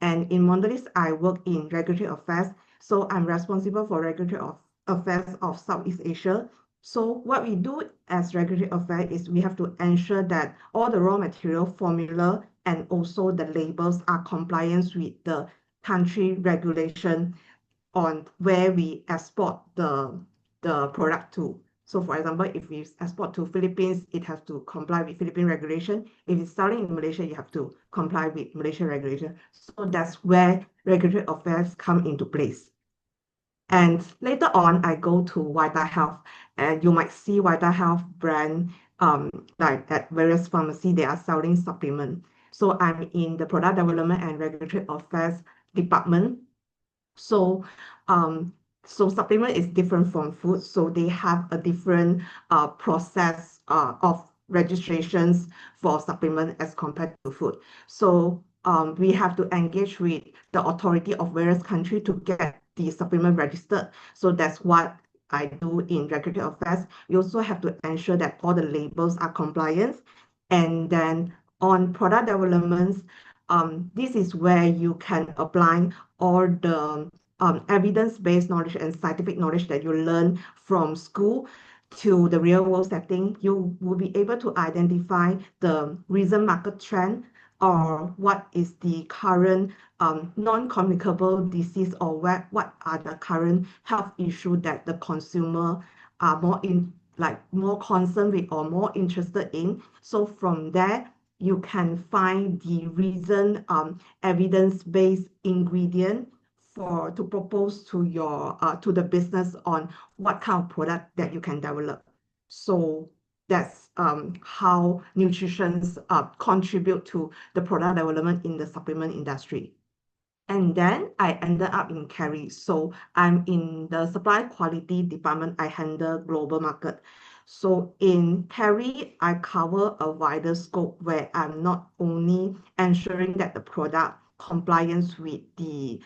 And in Mondelez, I work in regulatory affairs. So I'm responsible for regulatory affairs of Southeast Asia. So what we do as regulatory affairs is we have to ensure that all the raw material formula and also the labels are compliant with the country regulation on where we export the product to. So for example, if we export to Philippines, it has to comply with Philippine regulation. If it's selling in Malaysia, you have to comply with Malaysian regulation. So that's where regulatory affairs come into place. And later on, I go to Vita Health, and you might see Vita Health brand like at various pharmacy, they are selling supplement. So I'm in the product development and regulatory affairs department. So, supplement is different from food. So they have a different process of registrations for supplement as compared to food. So we have to engage with the authority of various countries to get the supplement registered. So that's what I do in regulatory affairs. We also have to ensure that all the labels are compliant. And then on product developments, this is where you can apply all the evidence-based knowledge and scientific knowledge that you learn from school to the real world setting. You will be able to identify the recent market trend or what is the current non-communicable disease or what are the current health issues that the consumer are more concerned with or more interested in. So from there, you can find the reason evidence-based ingredient to propose to your to the business on what kind of product that you can develop. So that's how nutritions contribute to the product development in the supplement industry. And then I ended up in Carry. So I'm in the supply quality department. I handle global market. So in Carry, I cover a wider scope where I'm not only ensuring that the product compliance with the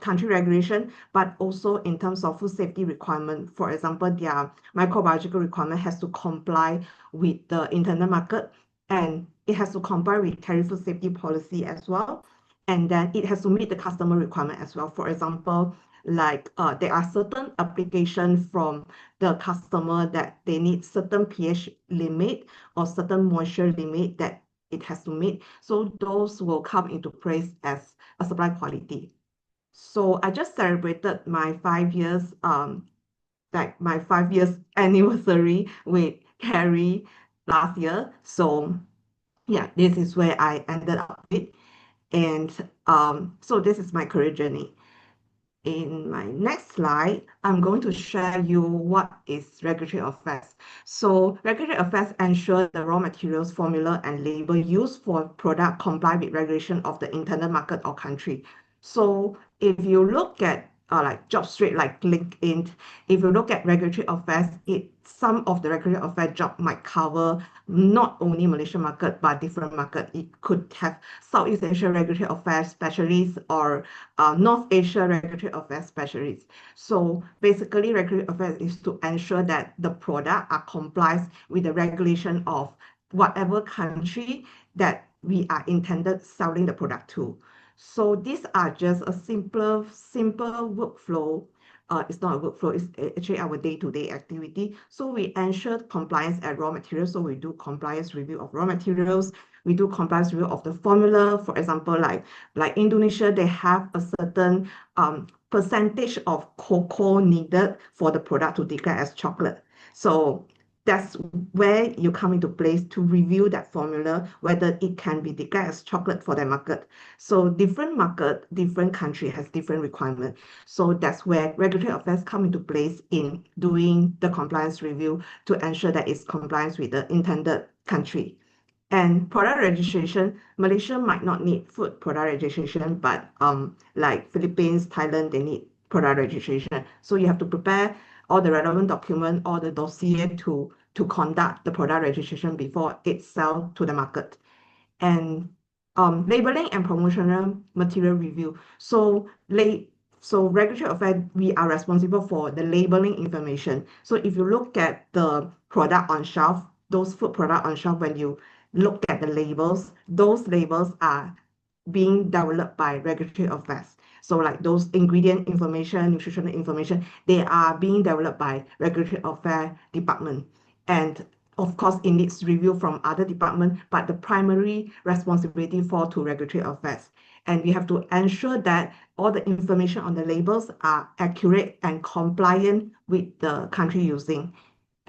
country regulation, but also in terms of food safety requirement. For example, their microbiological requirement has to comply with the internal market, and it has to comply with Carry food safety policy as well. And then it has to meet the customer requirement as well. For example, like there are certain applications from the customer that they need certain pH limit or certain moisture limit that it has to meet. So those will come into place as a supply quality. So I just celebrated my 5 years, like my 5 years anniversary with Carrie last year. So yeah, this is where I ended up with. And so this is my career journey. In my next slide, I'm going to share you what is regulatory affairs. So regulatory affairs ensure the raw materials, formula, and label used for product comply with regulation of the internal market or country. So if you look at like job street like LinkedIn, if you look at regulatory affairs, some of the regulatory affairs job might cover not only Malaysian market, but different market. It could have Southeast Asia regulatory affairs specialists or North Asia regulatory affairs specialists. So basically, regulatory affairs is to ensure that the product are complies with the regulation of whatever country that we are intended selling the product to. So these are just a simple workflow. It's not a workflow, it's actually our day-to-day activity. So we ensure compliance at raw materials. So we do compliance review of raw materials. We do compliance review of the formula. For example, like Indonesia, they have a certain percentage of cocoa needed for the product to declare as chocolate. So that's where you come into place to review that formula, whether it can be declared as chocolate for that market. So different market, different country has different requirements. So that's where regulatory affairs come into place in doing the compliance review to ensure that it's compliance with the intended country. And product registration, Malaysia might not need food product registration, but like Philippines, Thailand, they need product registration. So you have to prepare all the relevant document, all the dossier to conduct the product registration before it's sell to the market. And labeling and promotional material review. So regulatory affairs, we are responsible for the labeling information. So if you look at the product on shelf, those food product on shelf, when you look at the labels, those labels are being developed by regulatory affairs. So like those ingredient information, nutritional information, they are being developed by regulatory affairs department. And of course, it needs review from other departments, but the primary responsibility fall to regulatory affairs. And we have to ensure that all the information on the labels are accurate and compliant with the country using.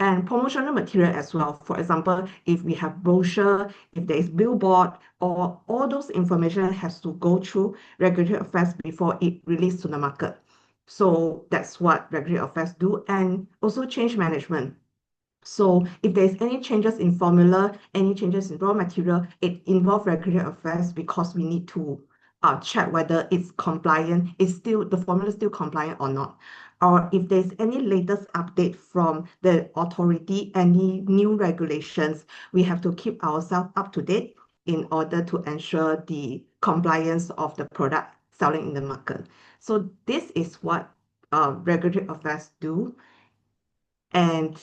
And promotional material as well. For example, if we have brochure, if there is billboard, or all those information has to go through regulatory affairs before it released to the market. So that's what regulatory affairs do. And also change management. So if there's any changes in formula, any changes in raw material, it involves regulatory affairs because we need to check whether it's compliant, the formula is still compliant or not. Or if there's any latest update from the authority, any new regulations, we have to keep ourselves up to date in order to ensure the compliance of the product selling in the market. So this is what regulatory affairs do, and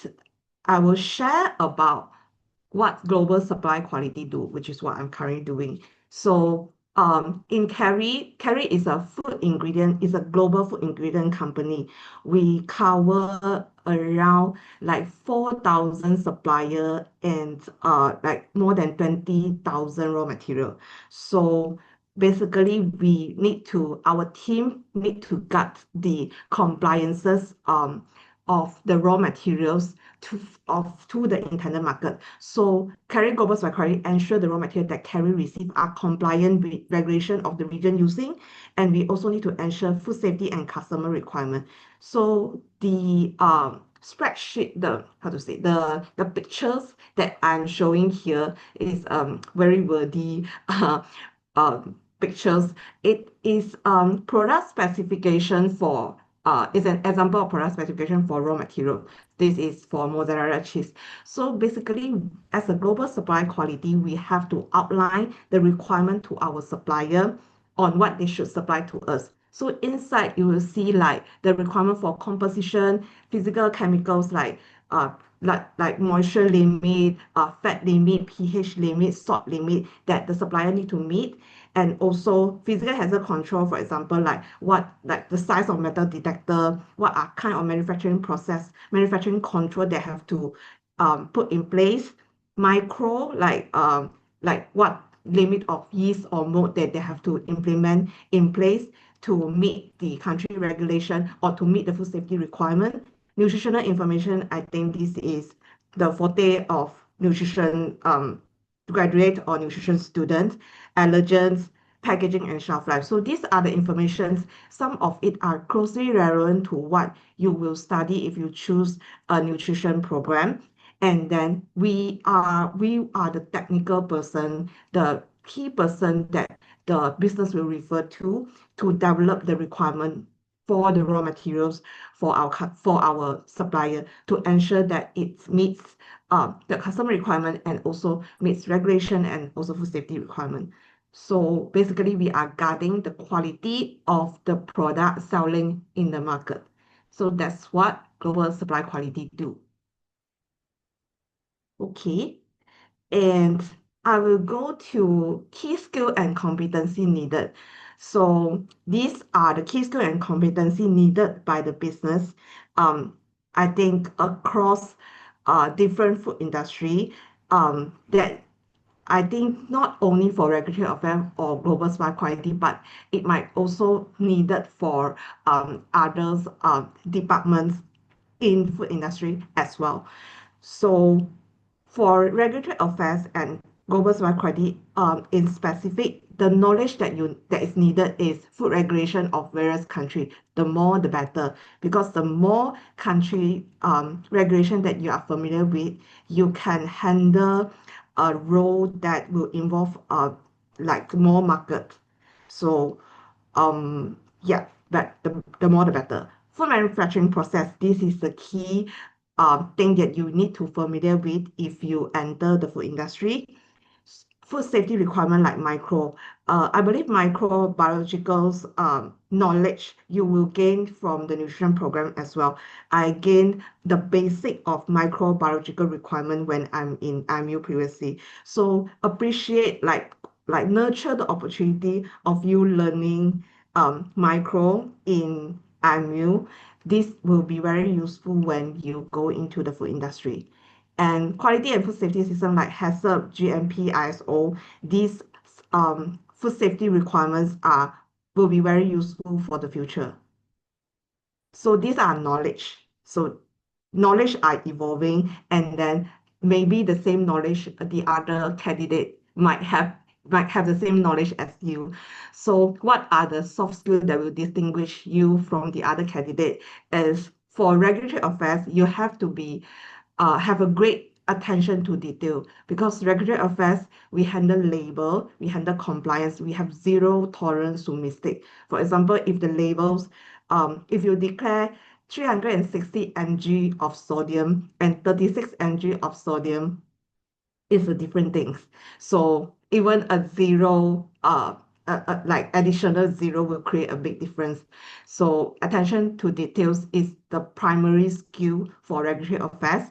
I will share about what global supply quality do, which is what I'm currently doing. So in Kerry is a food ingredient, is a global food ingredient company. We cover around like 4,000 supplier and like more than 20,000 raw material. So basically our team need to gut the compliances of the raw materials to the intended market. So Kerry Global Supply Quality ensure the raw material that Kerry receive are compliant with regulation of the region using, and we also need to ensure food safety and customer requirement. So the spreadsheet, the pictures that I'm showing here is very wordy pictures. It is product specification for is an example of product specification for raw material. This is for mozzarella cheese. So basically, as a global supply quality, we have to outline the requirement to our supplier on what they should supply to us. So inside, you will see like the requirement for composition, physical chemicals uh, like moisture limit, fat limit, pH limit, salt limit that the supplier need to meet, and also physical hazard control, for example, like the size of metal detector, what are kind of manufacturing control they have to put in place, micro like what limit of yeast or mode that they have to implement in place to meet the country regulation or to meet the food safety requirement. Nutritional information, I think this is the forte of nutrition graduate or nutrition student, allergens, packaging, and shelf life. So these are the informations. Some of it are closely relevant to what you will study if you choose a nutrition program. And then we are the technical person, the key person that the business will refer to develop the requirement for the raw materials for our supplier to ensure that it meets the customer requirement and also meets regulation and also food safety requirement. So basically, we are guarding the quality of the product selling in the market. So that's what global supply quality do. Okay, and I will go to key skill and competency needed. So these are the key skill and competency needed by the business. I think across different food industry, that I think not only for regulatory affairs or global supply quality, but it might also needed for others departments in food industry as well. So for regulatory affairs and global supply quality, in specific, the knowledge that is needed is food regulation of various countries. The more, the better, because the more country regulation that you are familiar with, you can handle a role that will involve like more market. So yeah, but the more the better. For manufacturing process, this is the key thing that you need to familiar with if you enter the food industry. Food safety requirement like I believe microbiologicals knowledge you will gain from the nutrition program as well. I gained the basic of microbiological requirement when I'm in IMU previously. So appreciate like nurture the opportunity of you learning micro in IMU. This will be very useful when you go into the food industry. And quality and food safety system like HACCP, GMP, ISO, these food safety requirements will be very useful for the future. So these are knowledge. So knowledge are evolving, and then maybe the same knowledge the other candidate might have the same knowledge as you. So what are the soft skills that will distinguish you from the other candidate? Is for regulatory affairs, you have to have a great attention to detail, because regulatory affairs, we handle label, we handle compliance, we have zero tolerance to mistake. For example, if the labels, if you declare 360 mg of sodium and 36 mg of sodium, is a different things. So even a zero like additional zero will create a big difference. So attention to details is the primary skill for regulatory affairs,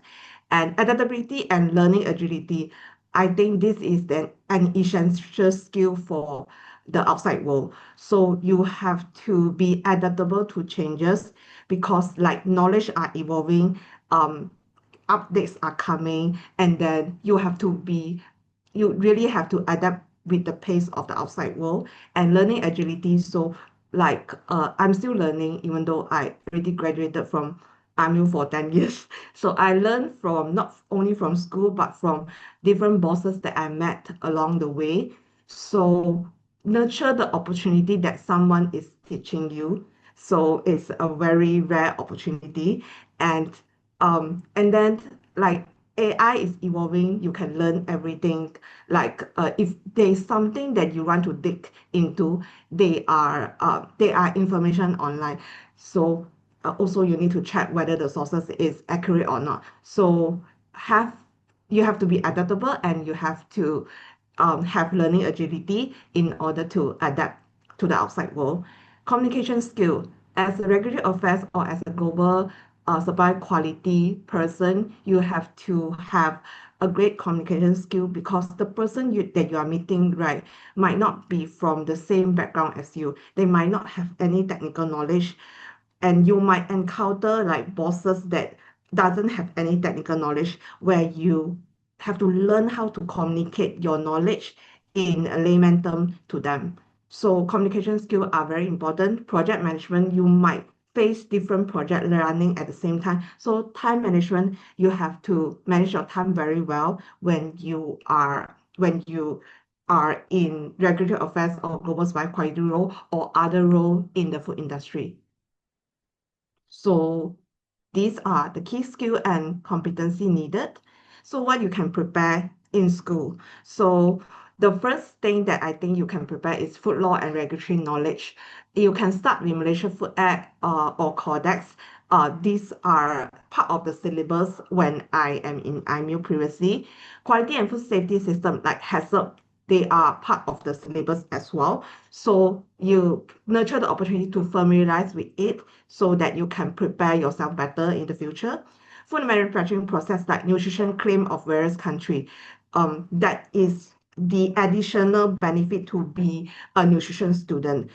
and adaptability and learning agility. I think this is an essential skill for the outside world. So you have to be adaptable to changes because like knowledge are evolving, updates are coming, and then you really have to adapt with the pace of the outside world and learning agility. So like I'm still learning even though I already graduated from IMU for 10 years. So I learned from not only from school but from different bosses that I met along the way. So nurture the opportunity that someone is teaching you. So it's a very rare opportunity. And then like AI is evolving, you can learn everything. Like if there's something that you want to dig into, they are information online. So also you need to check whether the sources is accurate or not. So have you have to be adaptable and you have to have learning agility in order to adapt to the outside world. Communication skill. As a regulatory affairs or as a global supply quality person, you have to have a great communication skill because the person that you are meeting, right, might not be from the same background as you. They might not have any technical knowledge, and you might encounter like bosses that doesn't have any technical knowledge where you have to learn how to communicate your knowledge in a layman term to them. So communication skills are very important. Project management, you might face different projects running at the same time. So time management, you have to manage your time very well when you are in regulatory affairs or global supply quality role or other role in the food industry. So these are the key skill and competency needed. So what you can prepare in school. So the first thing that I think you can prepare is food law and regulatory knowledge. You can start with Malaysia Food Act or Codex. These are part of the syllabus when I am in IMU previously. Quality and food safety system like HACCP, they are part of the syllabus as well. So you nurture the opportunity to familiarize with it so that you can prepare yourself better in the future. Food manufacturing process like nutrition claim of various country. That is the additional benefit to be a nutrition student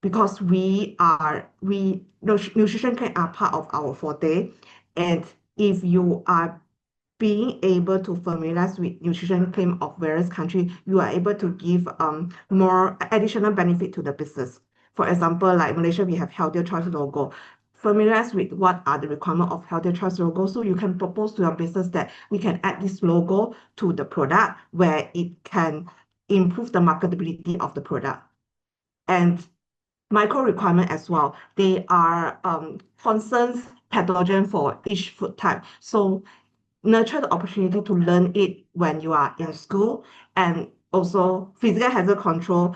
because nutrition claim are part of our forte, and if you are being able to familiarize with nutrition claim of various countries, you are able to give more additional benefit to the business. For example, like Malaysia, we have healthier choice logo. Familiarize with what are the requirements of healthier choice logo, so you can propose to your business that we can add this logo to the product where it can improve the marketability of the product. And micro requirement as well. They are concerns pathogen for each food type. So nurture the opportunity to learn it when you are in school, and also physical hazard control.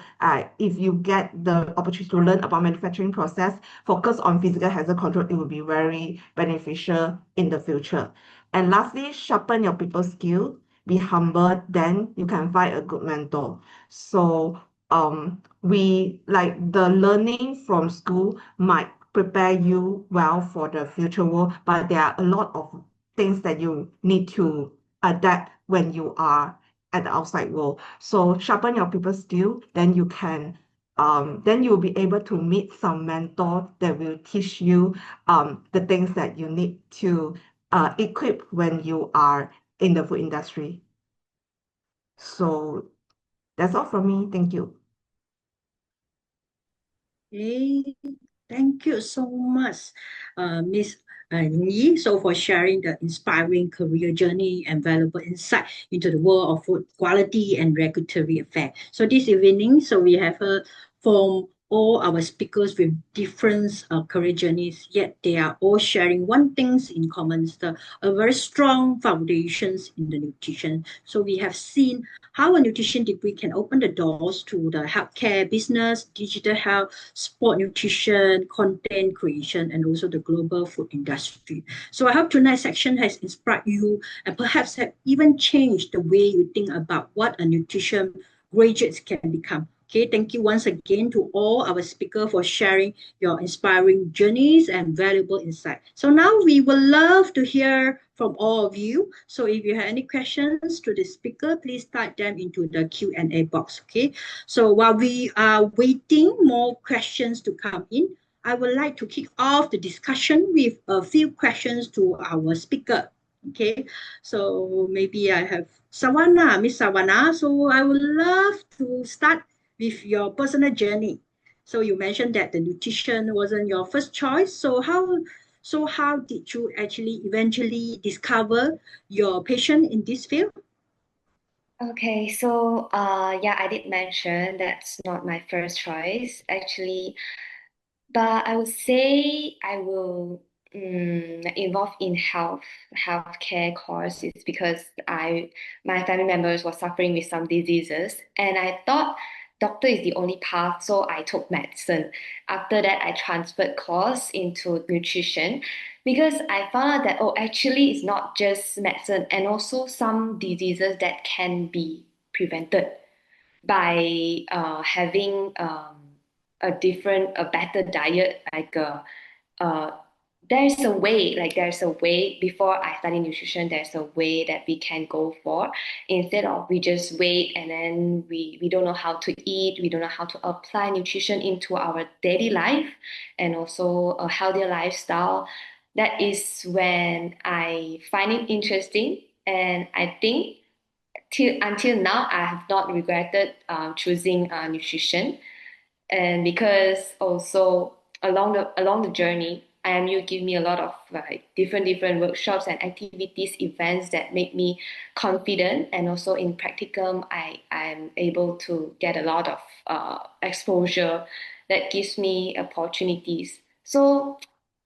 If you get the opportunity to learn about manufacturing process, focus on physical hazard control, it will be very beneficial in the future. And lastly, sharpen your people skill, be humble, then you can find a good mentor. So we like the learning from school might prepare you well for the future world, but there are a lot of things that you need to adapt when you are at the outside world. So sharpen your people skill, then you'll be able to meet some mentor that will teach you the things that you need to equip when you are in the food industry. So that's all from me. Thank you. Okay, thank you so much, Miss Yi, so for sharing the inspiring career journey and valuable insight into the world of food quality and regulatory affairs. So this evening, so we have from all our speakers with different career journeys, yet they are all sharing one things in common, a very strong foundations in the nutrition. So we have seen how a nutrition degree can open the doors to the healthcare business, digital health, sport nutrition, content creation, and also the global food industry. So I hope tonight's section has inspired you and perhaps have even changed the way you think about what a nutrition graduates can become. Okay, thank you once again to all our speakers for sharing your inspiring journeys and valuable insight. So now we would love to hear from all of you. So if you have any questions to the speaker, please type them into the Q&A box, okay? So while we are waiting more questions to come in, I would like to kick off the discussion with a few questions to our speaker. Okay, so maybe I have Sawana, Miss Sawana. So I would love to start with your personal journey. So you mentioned that the nutrition wasn't your first choice. So how did you actually eventually discover your passion in this field? Okay, so yeah, I did mention that's not my first choice actually, but I would say I will involve in healthcare courses because my family members were suffering with some diseases, and I thought doctor is the only path, so I took medicine. After that, I transferred course into nutrition because I found out that actually it's not just medicine, and also some diseases that can be prevented by having a better diet, uh, there's a way before I study nutrition, there's a way that we can go for instead of we just wait and then we don't know how to eat, we don't know how to apply nutrition into our daily life and also a healthier lifestyle. That is when I find it interesting, and I think till until now I have not regretted choosing nutrition. And because also along the journey, IMU give me a lot of like different workshops and activities, events that make me confident, and also in practicum I'm able to get a lot of exposure that gives me opportunities. So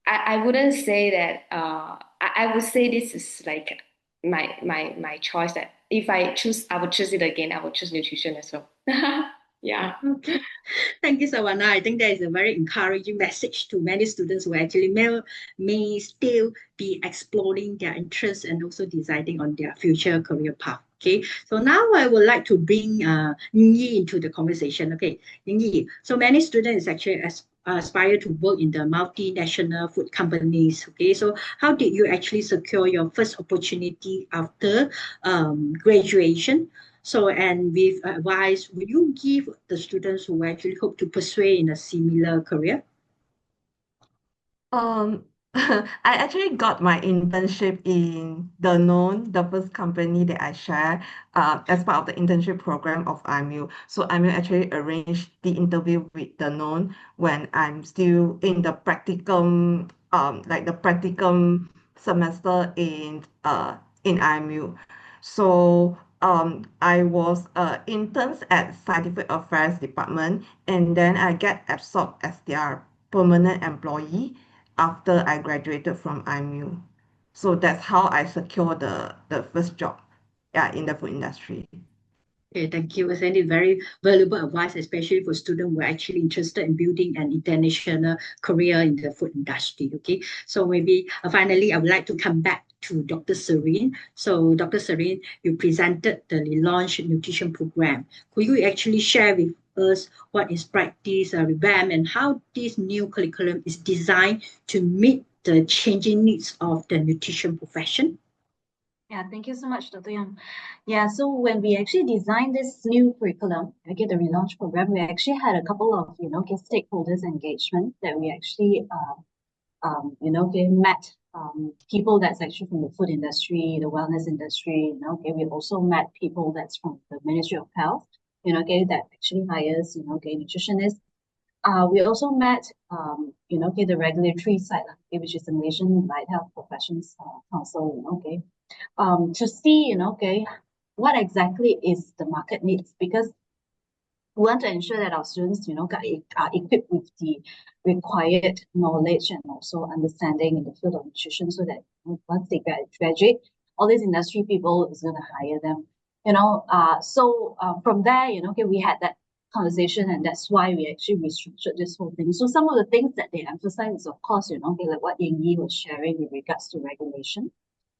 I wouldn't say that I would say this is like my choice, that if I choose, I would choose it again, I would choose nutrition as well. Yeah. Okay. Thank you, Sawana. I think that is a very encouraging message to many students who actually may still be exploring their interests and also deciding on their future career path. Okay, so now I would like to bring Ying Yi into the conversation. Okay, Ying Yi, so many students actually aspire to work in the multinational food companies. Okay, so how did you actually secure your first opportunity after graduation? So, and with advice, would you give the students who actually hope to pursue in a similar career? Um, I actually got my internship in the first company that I share, as part of the internship program of IMU. So IMU actually arranged the interview with when I'm still in the practicum, like the practicum semester in IMU. So I was interns at scientific affairs department, and then I get absorbed as their permanent employee after I graduated from IMU. So that's how I secured the first job, yeah, in the food industry. Okay, thank you. It's any very valuable advice, especially for students who are actually interested in building an international career in the food industry. Okay, so maybe finally, I would like to come back to Dr. Serene. So, Dr. Serene, you presented the relaunch nutrition program. Could you actually share with us what inspired this revamp and how this new curriculum is designed to meet the changing needs of the nutrition profession? Yeah, thank you so much, Dr. Young. Yeah, so when we actually designed this new curriculum, okay, the relaunch program, we actually had a couple of, stakeholders engagement that we actually, met people that's actually from the food industry, the wellness industry, we also met people that's from the Ministry of Health, that actually hires, nutritionists. We also met, the regulatory side, which is the Malaysian Allied Health Professions Council, to see, what exactly is the market needs, because we want to ensure that our students, are equipped with the required knowledge and also understanding in the field of nutrition, so that once they graduate, all these industry people is going to hire them. From there, we had that conversation, and that's why we actually restructured this whole thing. So some of the things that they emphasize is, of course, like what Ying Yi was sharing with regards to regulation.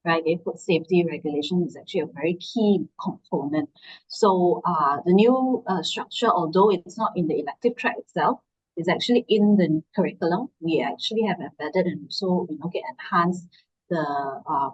right? Okay, food safety regulation is actually a very key component. So the new structure, although it's not in the elective track itself, is actually in the curriculum. We actually have embedded and also get enhanced the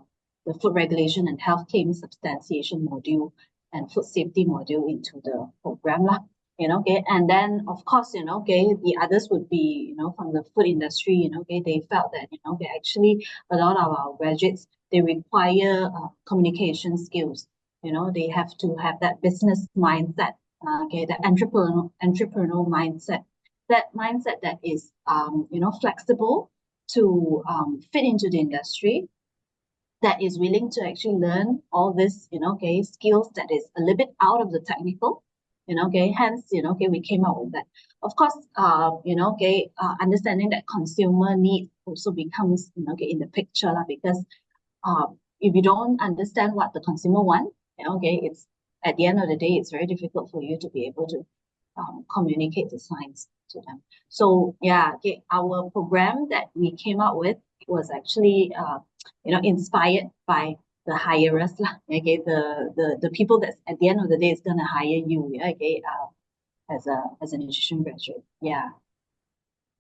food regulation and health claim substantiation module and food safety module into the program lah. Okay, and then of course, okay, the others would be, from the food industry, okay, they felt that, okay, actually a lot of our graduates, they require communication skills. They have to have that business mindset, okay, that entrepreneurial mindset, that mindset that is, flexible to fit into the industry, that is willing to actually learn all this, okay, skills that is a little bit out of the technical, okay, hence, okay, we came up with that. Of course, okay, understanding that consumer need also becomes, okay, in the picture lah, because if you don't understand what the consumer want, okay, it's at the end of the day, it's very difficult for you to be able to communicate the science to them. So yeah, okay, our program that we came up with was actually inspired by the hirers lah. Okay, the people that at the end of the day is gonna hire you, yeah, okay, as a nutrition graduate. Yeah.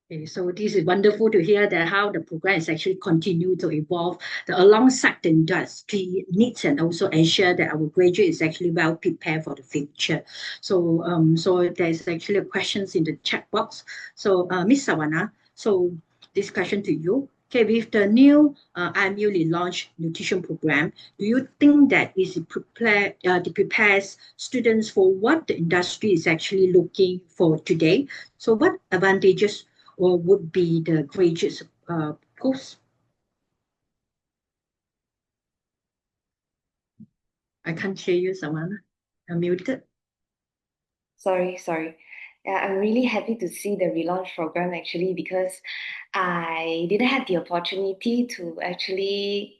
Okay, so this is wonderful to hear that how the program is actually continue to evolve alongside the industry needs and also ensure that our graduate is actually well prepared for the future. So so there's actually questions in the chat box. So Miss Sawana, so this question to you. Okay, with the new IMU launched nutrition program, do you think that it prepares students for what the industry is actually looking for today? So what advantages or would be the graduates post? I can't hear you, Savannah. I'm muted. Sorry. Yeah, I'm really happy to see the relaunch program actually, because I didn't have the opportunity to actually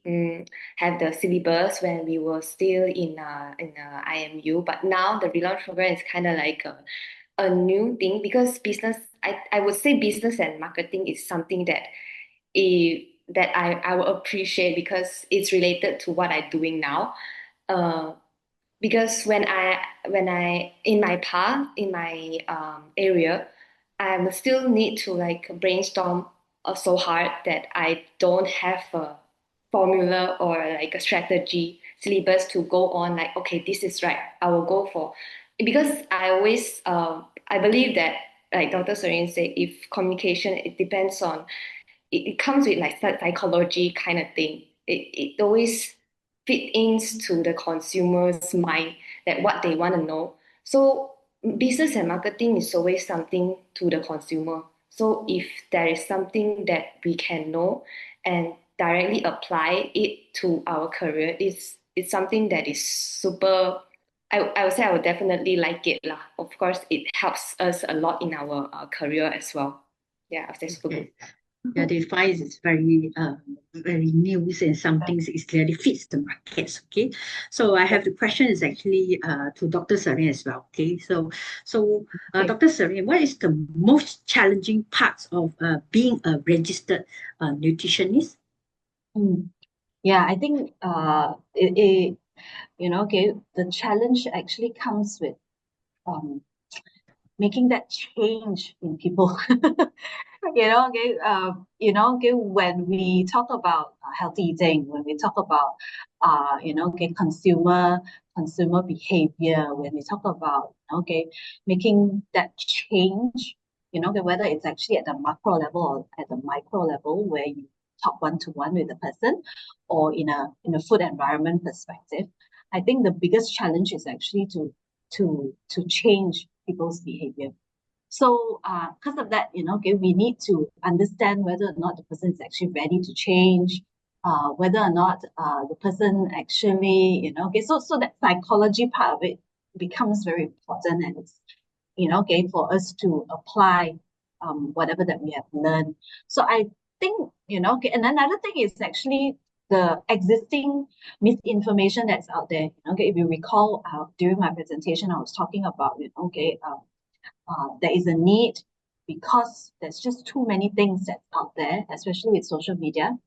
have the syllabus when we were still in IMU. But now the relaunch program is kind of like a new thing, because I would say business and marketing is something that I will appreciate, because it's related to what I'm doing now. Because when I in my path in my area, I will still need to like brainstorm so hard that I don't have a formula or like a strategy syllabus to go on, like, okay, this is right, I will go for, because I always I believe that, like Dr. Serene said, if communication, it depends on, it comes with like psychology kind of thing. It always fit into the consumer's mind, that what they want to know. So business and marketing is always something to the consumer. So if there is something that we can know and directly apply it to our career, it's something that is super. I would say I would definitely like it lah. Of course, it helps us a lot in our career as well. Yeah, that's super good. Yeah, they find it's very new and some things it clearly fits the markets. Okay, so I have the question is actually to Dr. Serene as well. Okay, so Dr. Serene, what is the most challenging parts of being a registered nutritionist? Yeah, I think okay, the challenge actually comes with making that change in people. Okay, when we talk about healthy eating, when we talk about okay, consumer behavior, when we talk about okay, making that change, okay, whether it's actually at the macro level or at the micro level, where you talk one-to-one with the person, or in a food environment perspective, I think the biggest challenge is actually to change people's behavior. So because of that, okay, we need to understand whether or not the person is actually ready to change, whether or not the person actually, okay, so that psychology part of it becomes very important, and it's, okay, for us to apply whatever that we have learned. So I think, okay, and another thing is actually the existing misinformation that's out there. Okay, if you recall, during my presentation, I was talking about, okay, there is a need, because there's just too many things that's out there, especially with social media,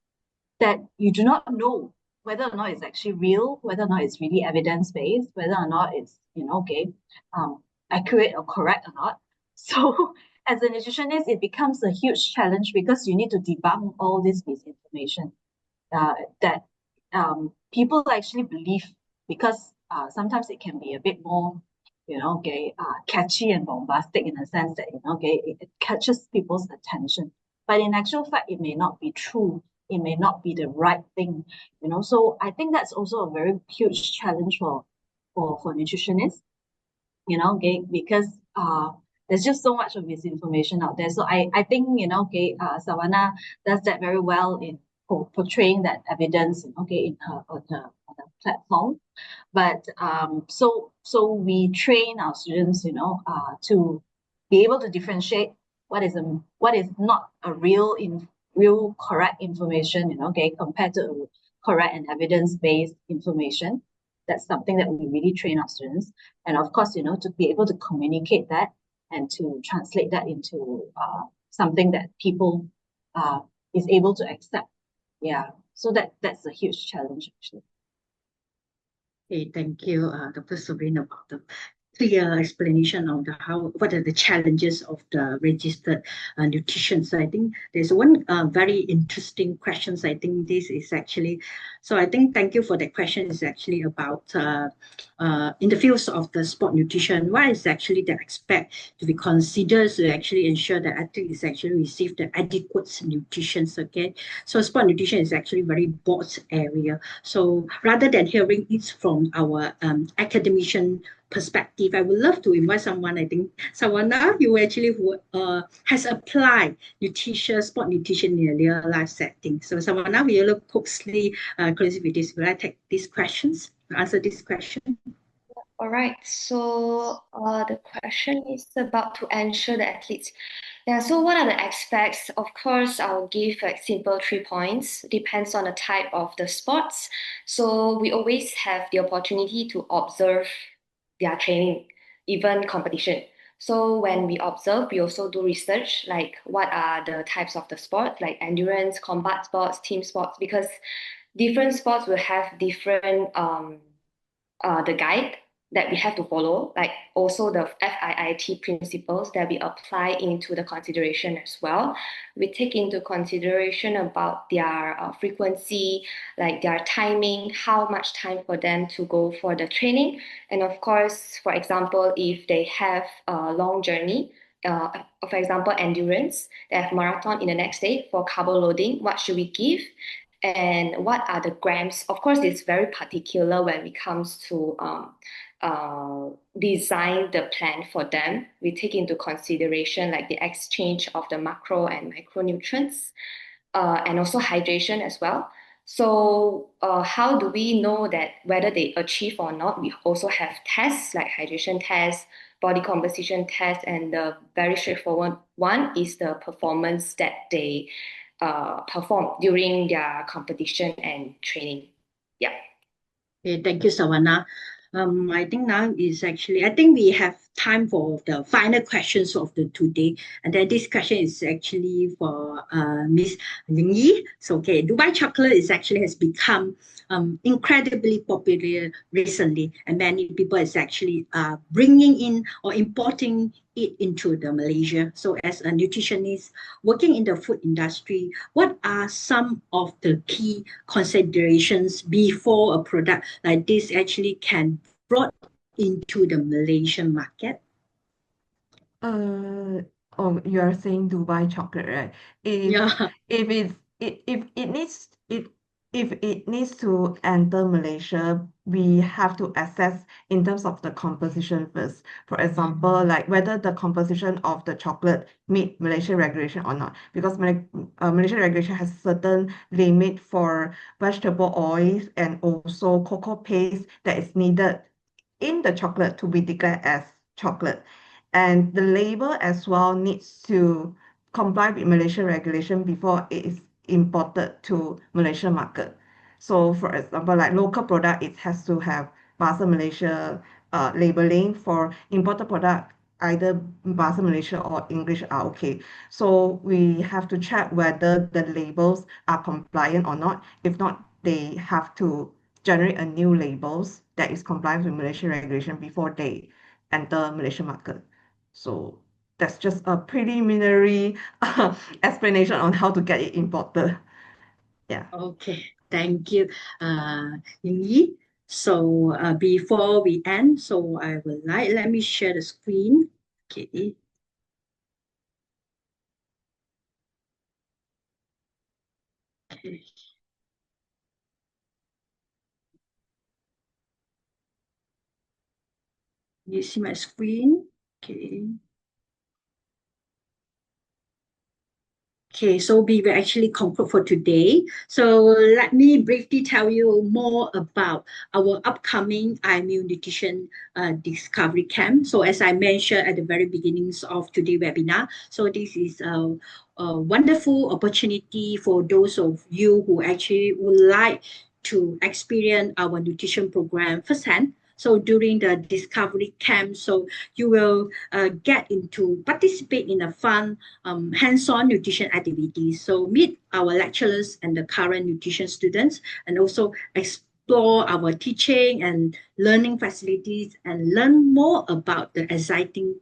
that you do not know whether or not it's actually real, whether or not it's really evidence-based, whether or not it's, accurate or correct or not. So as a nutritionist, it becomes a huge challenge because you need to debunk all this misinformation that people actually believe, because sometimes it can be a bit more, catchy and bombastic, in a sense that, it catches people's attention. But in actual fact, it may not be true. It may not be the right thing, So I think that's also a very huge challenge for nutritionists, because there's just so much of misinformation out there. So I think, Savannah does that very well in portraying that evidence, in her on her platform. But so we train our students, to be able to differentiate what is not a real correct information, compared to correct and evidence-based information. That's something that we really train our students. And of course, to be able to communicate that and to translate that into something that people is able to accept. Yeah. So that's a huge challenge, actually. Okay, thank you, Dr. Sabrina, about the clear explanation on what are the challenges of the registered nutrition. So I think there's one very interesting questions. I think this is actually, so I think thank you for that question. Is actually about in the fields of the sport nutrition, what is actually the aspect to be considered to actually ensure that athletes actually receive the adequate nutrition. Okay, so sport nutrition is actually very broad area. So rather than hearing it from our academician perspective, I would love to invite someone. I think Savannah, you actually has applied nutrition, sport nutrition in a real life setting. So Savannah, will you look closely with this? Will I take these questions? Answer this question? All right. So the question is about to ensure the athletes. Yeah, so what are the aspects? Of course, I'll give like simple 3 points. Depends on the type of the sports. So we always have the opportunity to observe their training, even competition. So when we observe, we also do research, like what are the types of the sport, like endurance, combat sports, team sports, because different sports will have different the guide that we have to follow, like also the FIIT principles that we apply into the consideration as well. We take into consideration about their frequency, like their timing, how much time for them to go for the training. And of course, for example, if they have a long journey, for example, endurance, they have marathon in the next day for carbo loading, what should we give? And what are the grams? Of course, it's very particular when it comes to design the plan for them. We take into consideration like the exchange of the macro and micronutrients, and also hydration as well. So how do we know that whether they achieve or not? We also have tests like hydration tests, body composition tests, and the very straightforward one is the performance that they perform during their competition and training. Yeah. Okay, thank you, Savannah. I think now is actually, I think we have time for the final questions of the today. And then this question is actually for Miss Ling Yi. So, okay, Dubai chocolate is actually has become incredibly popular recently, and many people is actually bringing in or importing it into the Malaysia. So, as a nutritionist working in the food industry, what are some of the key considerations before a product like this actually can brought into the Malaysian market? Oh, you are saying Dubai chocolate, right? If Yeah. if it's if it needs it if it needs to enter Malaysia, we have to assess in terms of the composition first. For example, like whether the composition of the chocolate meet Malaysian regulation or not, because Malaysian regulation has certain limit for vegetable oils and also cocoa paste that is needed in the chocolate to be declared as chocolate. And the label as well needs to comply with Malaysian regulation before it is imported to Malaysian market. So for example, like local product, it has to have Bahasa Malaysia labeling. For imported product, either Bahasa Malaysia or English are okay. So we have to check whether the labels are compliant or not. If not, they have to generate a new labels that is compliant with Malaysian regulation before they enter Malaysian market. So that's just a preliminary explanation on how to get it imported. Yeah. Okay, thank you, Ying Yi. So before we end, so let me share the screen. Okay. Okay. You see my screen? Okay. Okay, so we will actually conclude for today. So let me briefly tell you more about our upcoming IMU Nutrition Discovery Camp. So as I mentioned at the very beginnings of today's webinar, so this is a wonderful opportunity for those of you who actually would like to experience our nutrition program firsthand. So during the discovery camp, so you will get into participate in a fun hands-on nutrition activities. So meet our lecturers and the current nutrition students, and also explore our teaching and learning facilities, and learn more about the exciting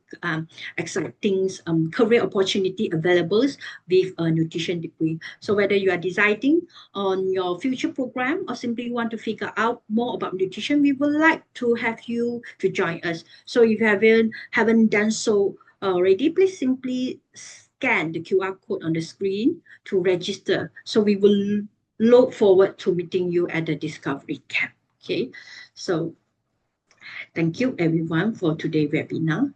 career opportunity available with a nutrition degree. So whether you are deciding on your future program or simply want to figure out more about nutrition, we would like to have you to join us. So if you haven't done so already, please simply scan the QR code on the screen to register. So we will look forward to meeting you at the Discovery Camp. Okay, so thank you everyone for today's webinar.